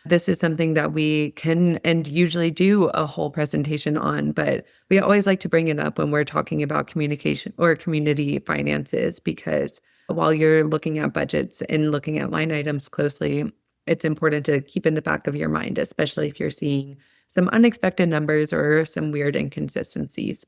This is something that we can and usually do a whole presentation on, but we always like to bring it up when we're talking about communication or community finances, because while you're looking at budgets and looking at line items closely, it's important to keep in the back of your mind, especially if you're seeing some unexpected numbers or some weird inconsistencies.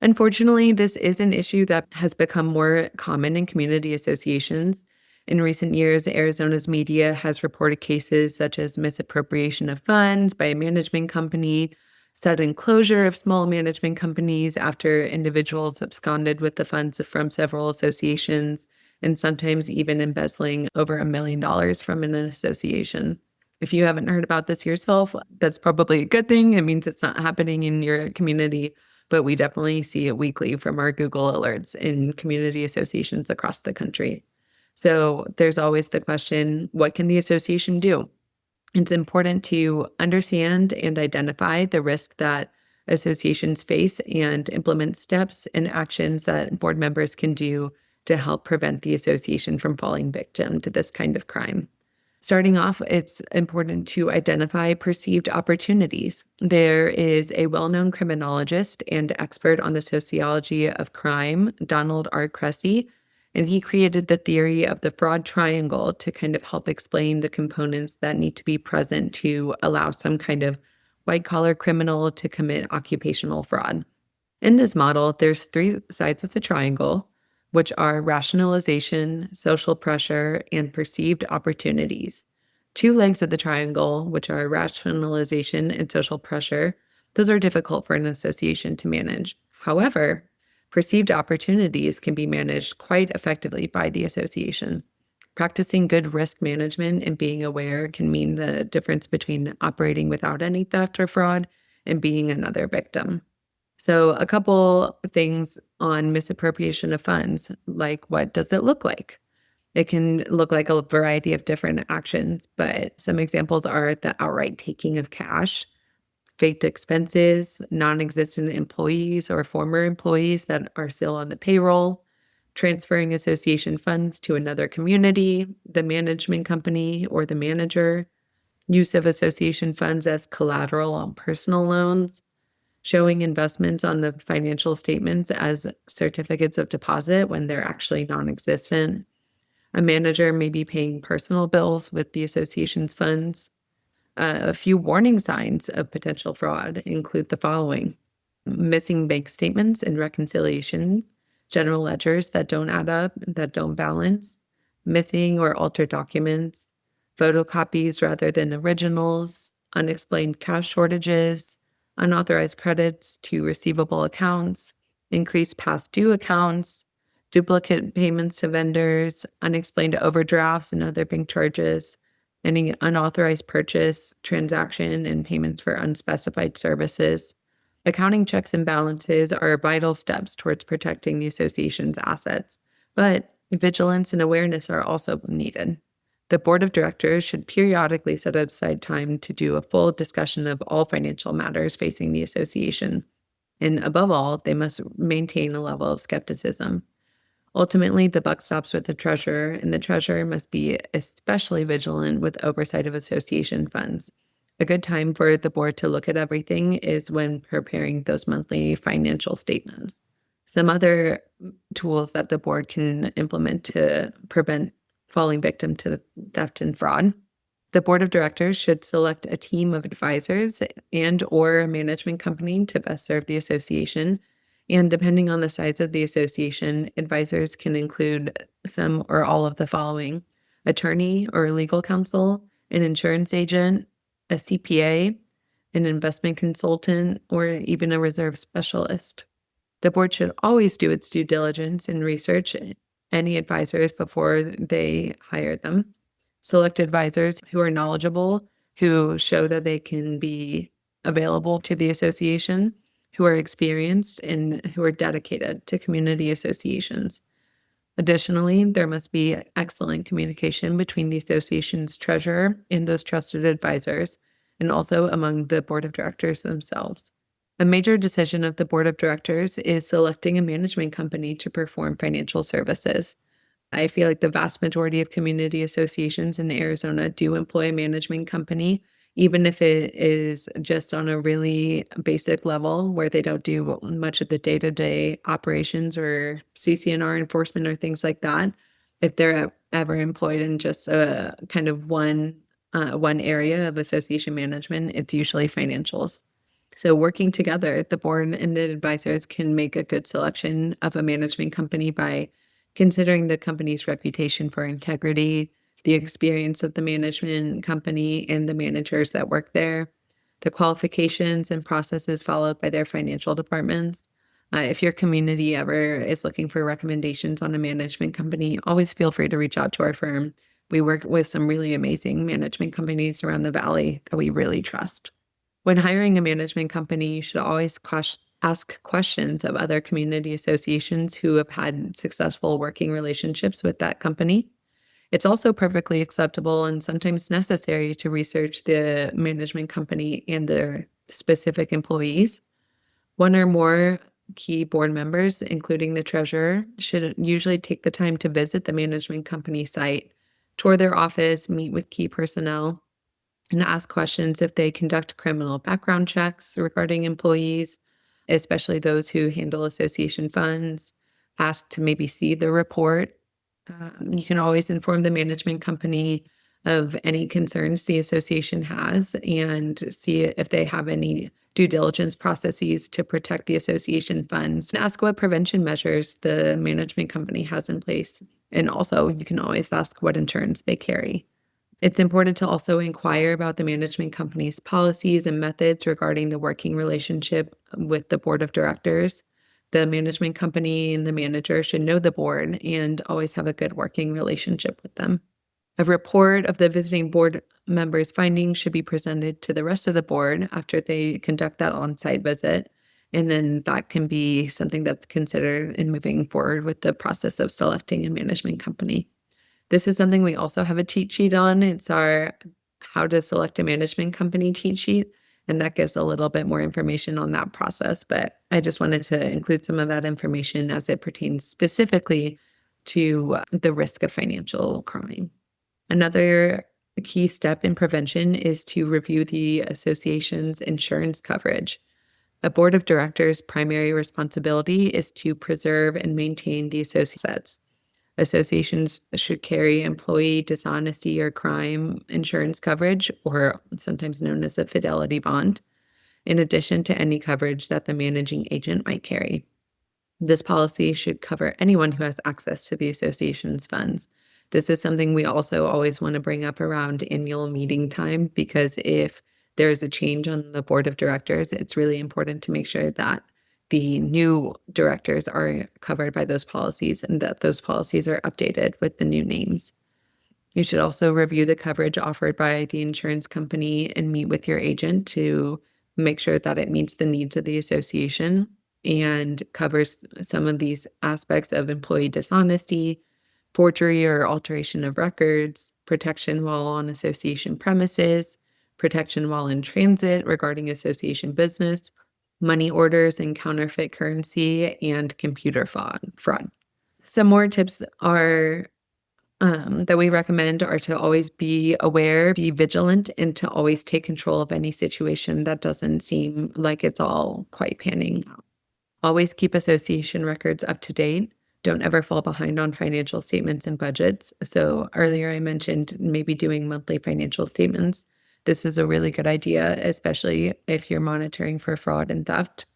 Unfortunately, this is an issue that has become more common in community associations. In recent years, Arizona's media has reported cases such as misappropriation of funds by a management company, sudden closure of small management companies after individuals absconded with the funds from several associations, and sometimes even embezzling over $1 million from an association. If you haven't heard about this yourself, that's probably a good thing. It means it's not happening in your community, but we definitely see it weekly from our Google alerts in community associations across the country. So there's always the question, what can the association do? It's important to understand and identify the risk that associations face and implement steps and actions that board members can do to help prevent the association from falling victim to this kind of crime. Starting off, it's important to identify perceived opportunities. There is a well-known criminologist and expert on the sociology of crime, Donald R. Cressy, and he created the theory of the fraud triangle to kind of help explain the components that need to be present to allow some kind of white-collar criminal to commit occupational fraud. In this model, there's 3 sides of the triangle, which are rationalization, social pressure, and perceived opportunities. 2 legs of the triangle, which are rationalization and social pressure, those are difficult for an association to manage. However, perceived opportunities can be managed quite effectively by the association. Practicing good risk management and being aware can mean the difference between operating without any theft or fraud and being another victim. So a couple things on misappropriation of funds, like what does it look like? It can look like a variety of different actions, but some examples are the outright taking of cash, faked expenses, non-existent employees or former employees that are still on the payroll, transferring association funds to another community, the management company or the manager, use of association funds as collateral on personal loans, showing investments on the financial statements as certificates of deposit when they're actually non-existent. A manager may be paying personal bills with the association's funds. A few warning signs of potential fraud include the following: missing bank statements and reconciliations, general ledgers that don't add up, that don't balance, missing or altered documents, photocopies rather than originals, unexplained cash shortages, unauthorized credits to receivable accounts, increased past due accounts, duplicate payments to vendors, unexplained overdrafts and other bank charges, any unauthorized purchase, transaction, and payments for unspecified services. Accounting checks and balances are vital steps towards protecting the association's assets, but vigilance and awareness are also needed. The board of directors should periodically set aside time to do a full discussion of all financial matters facing the association. And above all, they must maintain a level of skepticism. Ultimately, the buck stops with the treasurer, and the treasurer must be especially vigilant with oversight of association funds. A good time for the board to look at everything is when preparing those monthly financial statements. Some other tools that the board can implement to prevent falling victim to theft and fraud. The board of directors should select a team of advisors and or a management company to best serve the association. And depending on the size of the association, advisors can include some or all of the following: attorney or legal counsel, an insurance agent, a CPA, an investment consultant, or even a reserve specialist. The board should always do its due diligence and research any advisors before they hire them. Select advisors who are knowledgeable, who show that they can be available to the association, who are experienced, and who are dedicated to community associations. Additionally, there must be excellent communication between the association's treasurer and those trusted advisors, and also among the board of directors themselves. A major decision of the board of directors is selecting a management company to perform financial services. I feel like the vast majority of community associations in Arizona do employ a management company, even if it is just on a really basic level where they don't do much of the day-to-day operations or CC&R enforcement or things like that. If they're ever employed in just a kind of one area of association management, it's usually financials. So working together, the board and the advisors can make a good selection of a management company by considering the company's reputation for integrity, the experience of the management company and the managers that work there, the qualifications and processes followed by their financial departments. If your community ever is looking for recommendations on a management company, always feel free to reach out to our firm. We work with some really amazing management companies around the valley that we really trust. When hiring a management company, you should always ask questions of other community associations who have had successful working relationships with that company. It's also perfectly acceptable and sometimes necessary to research the management company and their specific employees. One or more key board members, including the treasurer, should usually take the time to visit the management company site, tour their office, meet with key personnel, and ask questions if they conduct criminal background checks regarding employees, especially those who handle association funds. Ask to maybe see the report. You can always inform the management company of any concerns the association has and see if they have any due diligence processes to protect the association funds. And ask what prevention measures the management company has in place. And also, you can always ask what insurance they carry. It's important to also inquire about the management company's policies and methods regarding the working relationship with the board of directors. The management company and the manager should know the board and always have a good working relationship with them. A report of the visiting board members' findings should be presented to the rest of the board after they conduct that on-site visit. And then that can be something that's considered in moving forward with the process of selecting a management company. This is something we also have a cheat sheet on. It's our how to select a management company cheat sheet. And that gives a little bit more information on that process. But I just wanted to include some of that information as it pertains specifically to the risk of financial crime. Another key step in prevention is to review the association's insurance coverage. A board of directors' primary responsibility is to preserve and maintain the associates. Associations should carry employee dishonesty or crime insurance coverage, or sometimes known as a fidelity bond, in addition to any coverage that the managing agent might carry. This policy should cover anyone who has access to the association's funds. This is something we also always want to bring up around annual meeting time, because if there's a change on the board of directors, it's really important to make sure that the new directors are covered by those policies and that those policies are updated with the new names. You should also review the coverage offered by the insurance company and meet with your agent to make sure that it meets the needs of the association and covers some of these aspects of employee dishonesty, forgery or alteration of records, protection while on association premises, protection while in transit regarding association business, money orders and counterfeit currency, and computer fraud. Some more tips are that we recommend are to always be aware, be vigilant, and to always take control of any situation that doesn't seem like it's all quite panning out. Always keep association records up to date. Don't ever fall behind on financial statements and budgets. So earlier I mentioned maybe doing monthly financial statements. This is a really good idea, especially if you're monitoring for fraud and theft.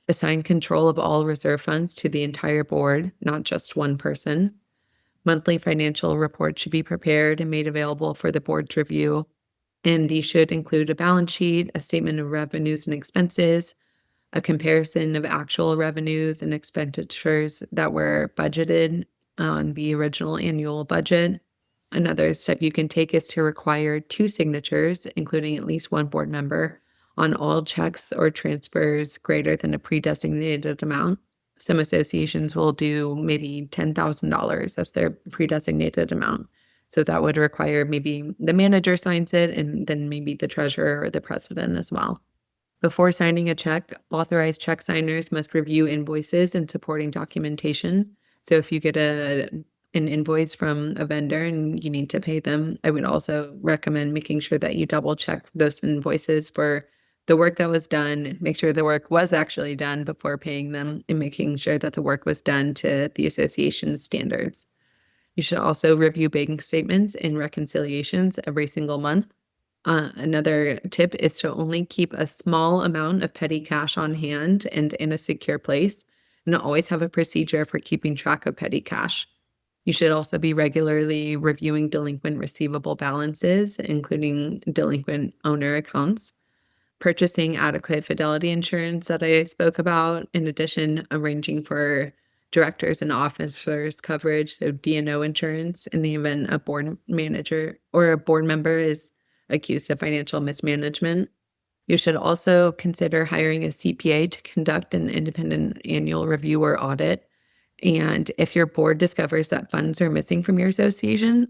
Assign control of all reserve funds to the entire board, not just one person. Monthly financial reports should be prepared and made available for the board's review. And these should include a balance sheet, a statement of revenues and expenses, a comparison of actual revenues and expenditures that were budgeted on the original annual budget. Another step you can take is to require 2 signatures, including at least one board member, on all checks or transfers greater than a pre-designated amount. Some associations will do maybe $10,000 as their pre-designated amount. So that would require maybe the manager signs it and then maybe the treasurer or the president as well. Before signing a check, authorized check signers must review invoices and supporting documentation. So if you get an invoice from a vendor and you need to pay them, I would also recommend making sure that you double check those invoices for the work that was done, make sure the work was actually done before paying them, and making sure that the work was done to the association's standards. You should also review bank statements and reconciliations every single month. Another tip is to only keep a small amount of petty cash on hand and in a secure place, and always have a procedure for keeping track of petty cash. You should also be regularly reviewing delinquent receivable balances, including delinquent owner accounts, purchasing adequate fidelity insurance that I spoke about. In addition, arranging for directors and officers coverage, so D&O insurance, in the event a board manager or a board member is accused of financial mismanagement. You should also consider hiring a CPA to conduct an independent annual review or audit. And if your board discovers that funds are missing from your association,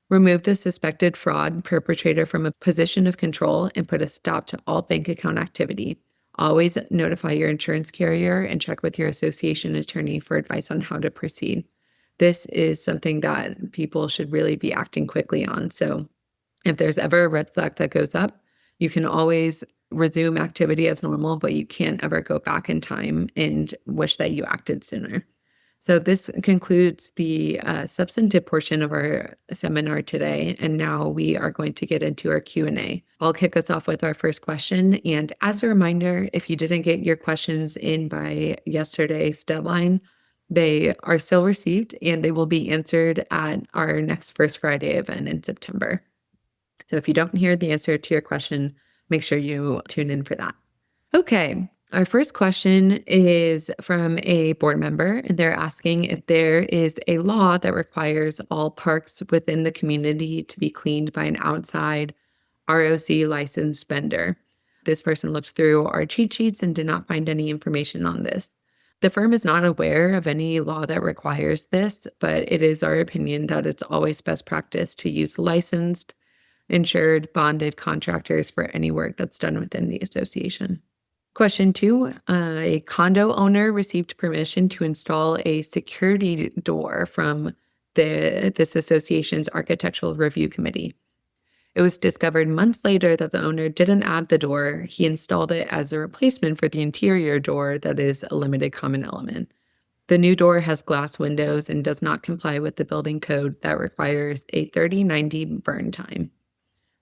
remove the suspected fraud perpetrator from a position of control and put a stop to all bank account activity. Always notify your insurance carrier and check with your association attorney for advice on how to proceed. This is something that people should really be acting quickly on. So if there's ever a red flag that goes up, you can always resume activity as normal, but you can't ever go back in time and wish that you acted sooner. So this concludes the substantive portion of our seminar today, and now we are going to get into our Q&A. I'll kick us off with our first question, and as a reminder, if you didn't get your questions in by yesterday's deadline, they are still received and they will be answered at our next First Friday event in September. So if you don't hear the answer to your question, make sure you tune in for that. Okay. Our first question is from a board member, and they're asking if there is a law that requires all parks within the community to be cleaned by an outside ROC licensed vendor. This person looked through our cheat sheets and did not find any information on this. The firm is not aware of any law that requires this, but it is our opinion that it's always best practice to use licensed, insured, bonded contractors for any work that's done within the association. Question 2, a condo owner received permission to install a security door from this association's architectural review committee. It was discovered months later that the owner didn't add the door. He installed it as a replacement for the interior door that is a limited common element. The new door has glass windows and does not comply with the building code that requires a 30-90 burn time.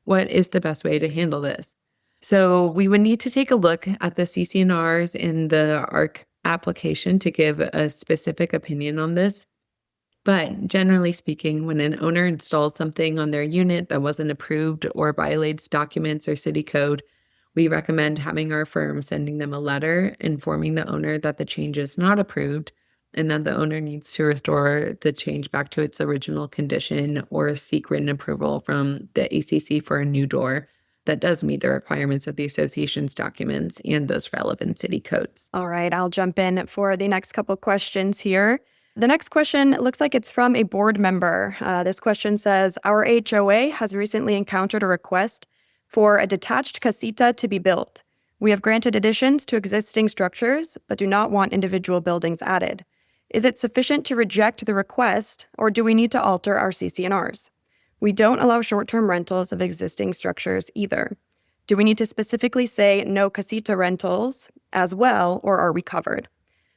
What is the best way to handle this? So we would need to take a look at the CC&Rs in the ARC application to give a specific opinion on this. But generally speaking, when an owner installs something on their unit that wasn't approved or violates documents or city code, we recommend having our firm sending them a letter informing the owner that the change is not approved and that the owner needs to restore the change back to its original condition or seek written approval from the ACC for a new door that does meet the requirements of the association's documents and those relevant city codes. All right, I'll jump in for the next couple questions here. The next question looks like it's from a board member. This question says, our HOA has recently encountered a request for a detached casita to be built. We have granted additions to existing structures, but do not want individual buildings added. Is it sufficient to reject the request, or do we need to alter our CC&Rs? We don't allow short-term rentals of existing structures either. Do we need to specifically say no casita rentals as well, or are we covered?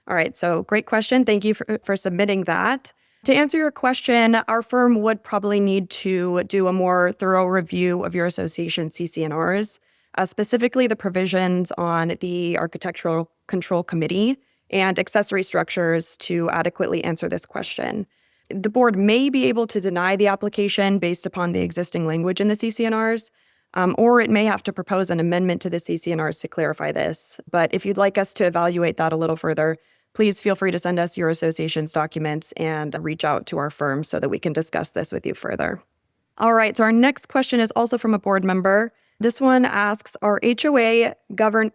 All right, so great question. Thank you for submitting that. To answer your question, our firm would probably need to do a more thorough review of your association CC&Rs, specifically the provisions on the Architectural Control Committee and accessory structures to adequately answer this question. The board may be able to deny the application based upon the existing language in the CC&Rs, or it may have to propose an amendment to the CC&Rs to clarify this. But if you'd like us to evaluate that a little further, please feel free to send us your association's documents and reach out to our firm so that we can discuss this with you further. All right, so our next question is also from a board member. This one asks, are HOA governing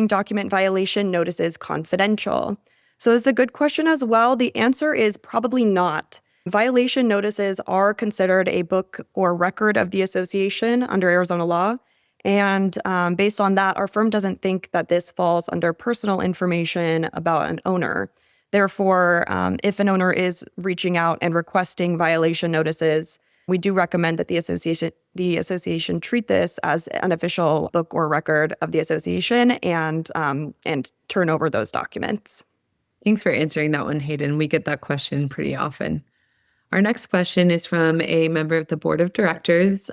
document violation notices confidential? So this is a good question as well. The answer is probably not. Violation notices are considered a book or record of the association under Arizona law, And based on that, our firm doesn't think that this falls under personal information about an owner. Therefore, if an owner is reaching out and requesting violation notices, we do recommend that the association treat this as an official book or record of the association and turn over those documents. Thanks for answering that one, Haidyn. We get that question pretty often. Our next question is from a member of the board of directors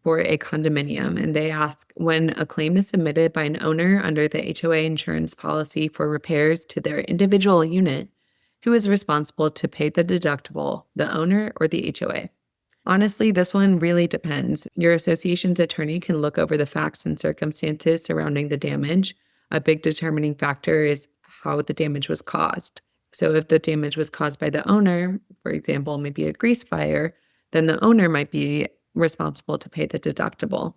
for a condominium, and they ask, when a claim is submitted by an owner under the HOA insurance policy for repairs to their individual unit, who is responsible to pay the deductible, the owner or the HOA? Honestly, this one really depends. Your association's attorney can look over the facts and circumstances surrounding the damage. A big determining factor is how the damage was caused. So if the damage was caused by the owner, for example, maybe a grease fire, then the owner might be responsible to pay the deductible.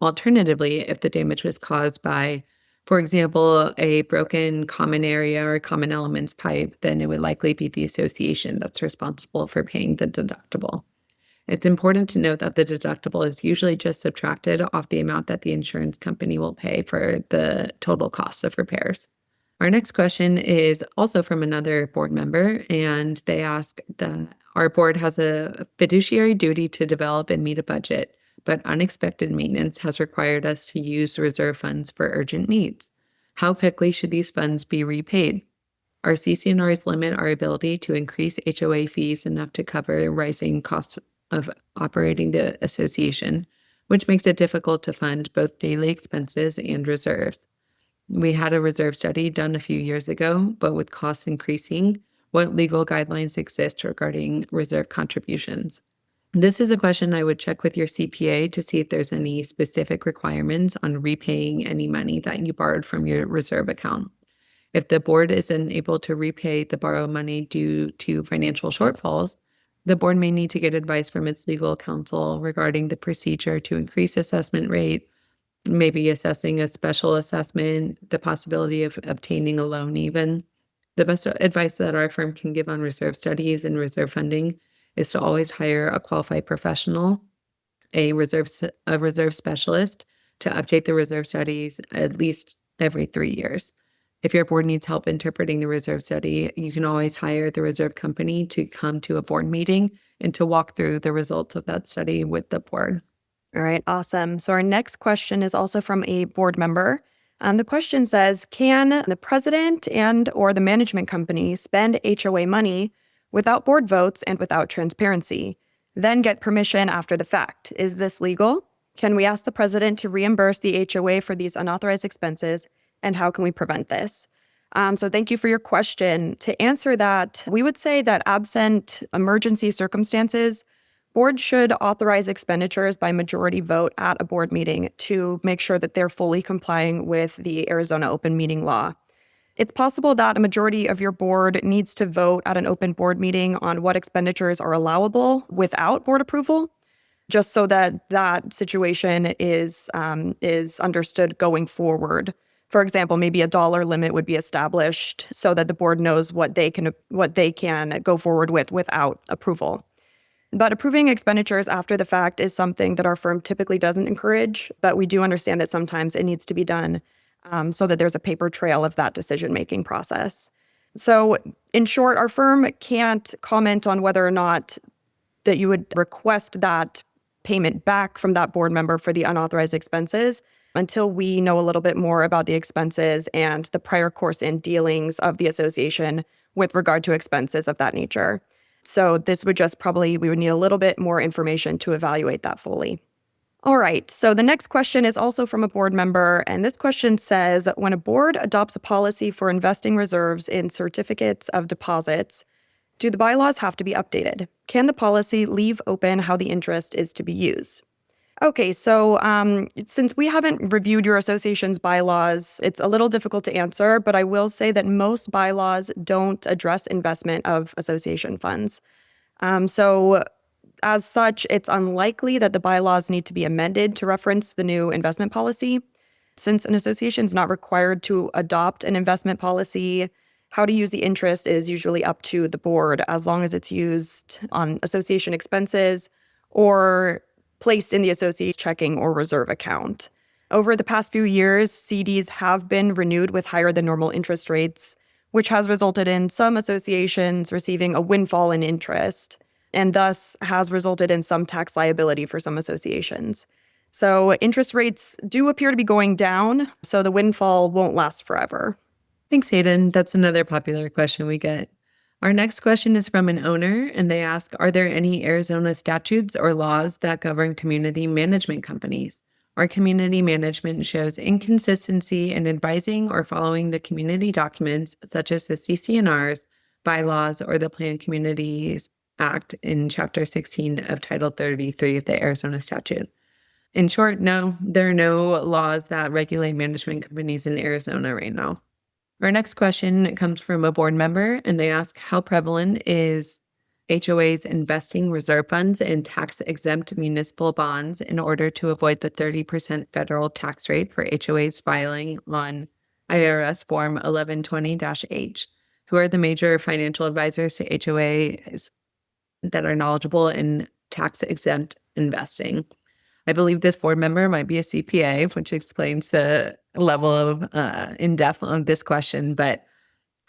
Alternatively, if the damage was caused by, for example, a broken common area or common elements pipe, then it would likely be the association that's responsible for paying the deductible. It's important to note that the deductible is usually just subtracted off the amount that the insurance company will pay for the total cost of repairs. Our next question is also from another board member, and they ask that our board has a fiduciary duty to develop and meet a budget, but unexpected maintenance has required us to use reserve funds for urgent needs. How quickly should these funds be repaid? Our CC&Rs limit our ability to increase HOA fees enough to cover rising costs of operating the association, which makes it difficult to fund both daily expenses and reserves. We had a reserve study done a few years ago, but with costs increasing, what legal guidelines exist regarding reserve contributions? This is a question I would check with your CPA to see if there's any specific requirements on repaying any money that you borrowed from your reserve account. If the board isn't able to repay the borrowed money due to financial shortfalls, the board may need to get advice from its legal counsel regarding the procedure to increase assessment rate, maybe assessing a special assessment, the possibility of obtaining a loan even. The best advice that our firm can give on reserve studies and reserve funding is to always hire a qualified professional, a reserve specialist, to update the reserve studies at least every 3 years. If your board needs help interpreting the reserve study, you can always hire the reserve company to come to a board meeting and to walk through the results of that study with the board. All right, awesome. So our next question is also from a board member. The question says, can the president and or the management company spend HOA money without board votes and without transparency, then get permission after the fact? Is this legal? Can we ask the president to reimburse the HOA for these unauthorized expenses? And how can we prevent this? So thank you for your question. To answer that, we would say that absent emergency circumstances, boards should authorize expenditures by majority vote at a board meeting to make sure that they're fully complying with the Arizona open meeting law. It's possible that a majority of your board needs to vote at an open board meeting on what expenditures are allowable without board approval, just so that that situation is understood going forward. For example, maybe a dollar limit would be established so that the board knows what they can go forward with without approval. But approving expenditures after the fact is something that our firm typically doesn't encourage, but we do understand that sometimes it needs to be done so that there's a paper trail of that decision-making process. So in short, our firm can't comment on whether or not that you would request that payment back from that board member for the unauthorized expenses until we know a little bit more about the expenses and the prior course and dealings of the association with regard to expenses of that nature. So this would just we would need a little bit more information to evaluate that fully. All right, so the next question is also from a board member, and this question says, when a board adopts a policy for investing reserves in certificates of deposits, do the bylaws have to be updated? Can the policy leave open how the interest is to be used? Okay, so since we haven't reviewed your association's bylaws, it's a little difficult to answer, but I will say that most bylaws don't address investment of association funds. So as such, it's unlikely that the bylaws need to be amended to reference the new investment policy. Since an association is not required to adopt an investment policy, how to use the interest is usually up to the board, as long as it's used on association expenses or placed in the associate's checking or reserve account. Over the past few years, CDs have been renewed with higher than normal interest rates, which has resulted in some associations receiving a windfall in interest, and thus has resulted in some tax liability for some associations. So interest rates do appear to be going down, so the windfall won't last forever. Thanks, Haidyn. That's another popular question we get. Our next question is from an owner, and they ask, are there any Arizona statutes or laws that govern community management companies? Our community management shows inconsistency in advising or following the community documents, such as the CC&Rs, bylaws, or the Planned Communities Act in Chapter 16 of Title 33 of the Arizona statute. In short, no, there are no laws that regulate management companies in Arizona right now. Our next question comes from a board member, and they ask, how prevalent is HOAs investing reserve funds in tax-exempt municipal bonds in order to avoid the 30% federal tax rate for HOAs filing on IRS Form 1120-H? Who are the major financial advisors to HOAs that are knowledgeable in tax-exempt investing? I believe this board member might be a CPA, which explains the level of in-depth of this question, but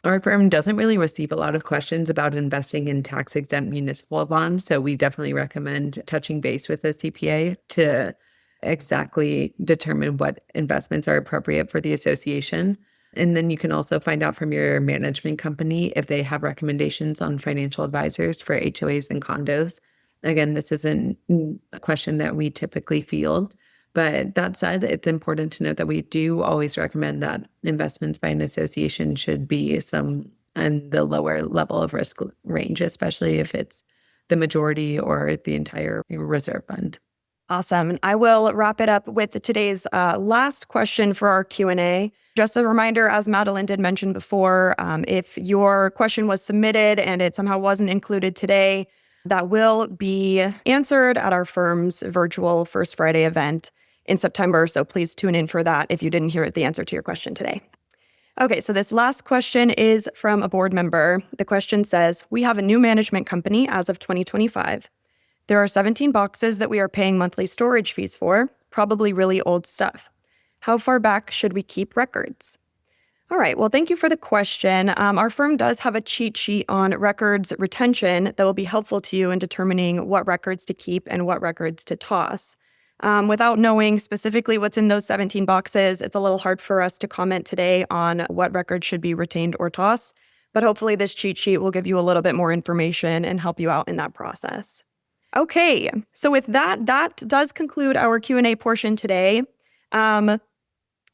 our firm doesn't really receive a lot of questions about investing in tax-exempt municipal bonds, so we definitely recommend touching base with a CPA to exactly determine what investments are appropriate for the association. And then you can also find out from your management company if they have recommendations on financial advisors for HOAs and condos. Again, this isn't a question that we typically field. But that said, it's important to note that we do always recommend that investments by an association should be some in the lower level of risk range, especially if it's the majority or the entire reserve fund. Awesome. And I will wrap it up with today's last question for our Q&A. Just a reminder, as Madeline did mention before, if your question was submitted and it somehow wasn't included today, that will be answered at our firm's virtual First Friday event in September. So please tune in for that if you didn't hear the answer to your question today. Okay, so this last question is from a board member. The question says, we have a new management company as of 2025. There are 17 boxes that we are paying monthly storage fees for, probably really old stuff. How far back should we keep records? All right, well, thank you for the question. Our firm does have a cheat sheet on records retention that will be helpful to you in determining what records to keep and what records to toss. Without knowing specifically what's in those 17 boxes, it's a little hard for us to comment today on what records should be retained or tossed, but hopefully this cheat sheet will give you a little bit more information and help you out in that process. Okay, so with that does conclude our Q&A portion today.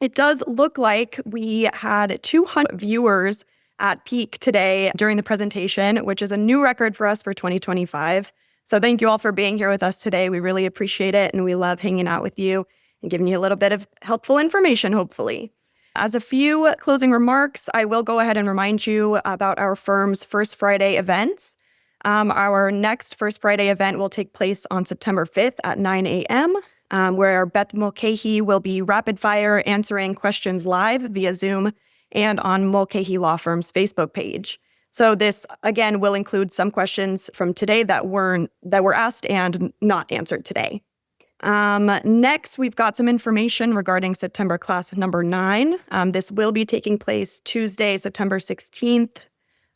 It does look like we had 200 viewers at peak today during the presentation, which is a new record for us for 2025. So thank you all for being here with us today. We really appreciate it, and we love hanging out with you and giving you a little bit of helpful information, hopefully. As a few closing remarks, I will go ahead and remind you about our firm's First Friday events. Our next First Friday event will take place on September 5th at 9 a.m., where Beth Mulcahy will be rapid fire answering questions live via Zoom and on Mulcahy Law Firm's Facebook page. So this, again, will include some questions from today that were asked and not answered today. Next, we've got some information regarding September class number 9. This will be taking place Tuesday, September 16th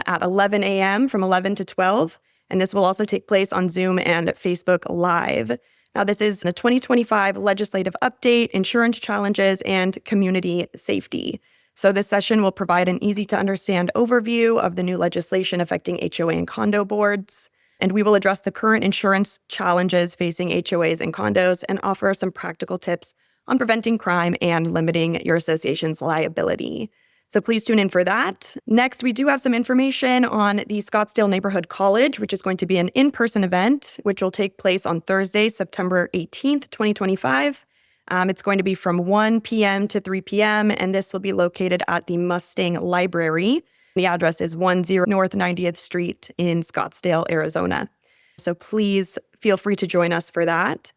at 11 a.m. from 11 to 12. And this will also take place on Zoom and Facebook Live. Now, this is the 2025 legislative update, insurance challenges, and community safety. So this session will provide an easy-to-understand overview of the new legislation affecting HOA and condo boards, and we will address the current insurance challenges facing HOAs and condos and offer some practical tips on preventing crime and limiting your association's liability. So please tune in for that. Next, we do have some information on the Scottsdale Neighborhood College, which is going to be an in-person event, which will take place on Thursday, September 18th, 2025. It's going to be from 1 p.m. to 3 p.m., and this will be located at the Mustang Library. The address is 10 North 90th Street in Scottsdale, Arizona. So please feel free to join us for that.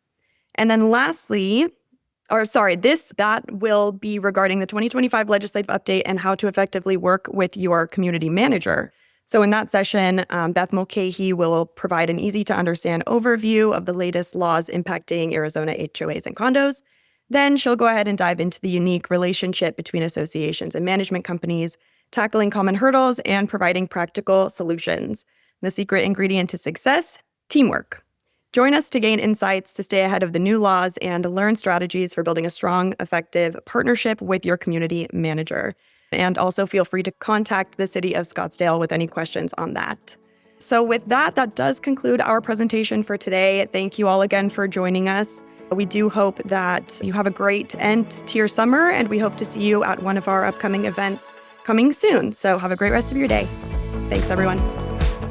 And then lastly, that will be regarding the 2025 legislative update and how to effectively work with your community manager. So in that session, Beth Mulcahy will provide an easy-to-understand overview of the latest laws impacting Arizona HOAs and condos. Then she'll go ahead and dive into the unique relationship between associations and management companies, tackling common hurdles and providing practical solutions. The secret ingredient to success: teamwork. Join us to gain insights to stay ahead of the new laws and learn strategies for building a strong, effective partnership with your community manager. And also feel free to contact the City of Scottsdale with any questions on that. So with that does conclude our presentation for today. Thank you all again for joining us. We do hope that you have a great end to your summer, and we hope to see you at one of our upcoming events coming soon. So have a great rest of your day. Thanks, everyone.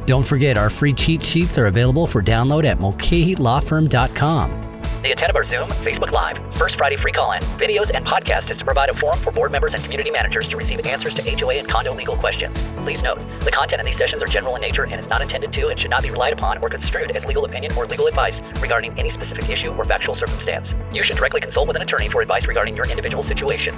Don't forget, our free cheat sheets are available for download at mulcahylawfirm.com. The intent of our Zoom, Facebook Live, First Friday free call-in, videos, and podcast is to provide a forum for board members and community managers to receive answers to HOA and condo legal questions. Please note, the content in these sessions are general in nature and is not intended to and should not be relied upon or construed as legal opinion or legal advice regarding any specific issue or factual circumstance. You should directly consult with an attorney for advice regarding your individual situation.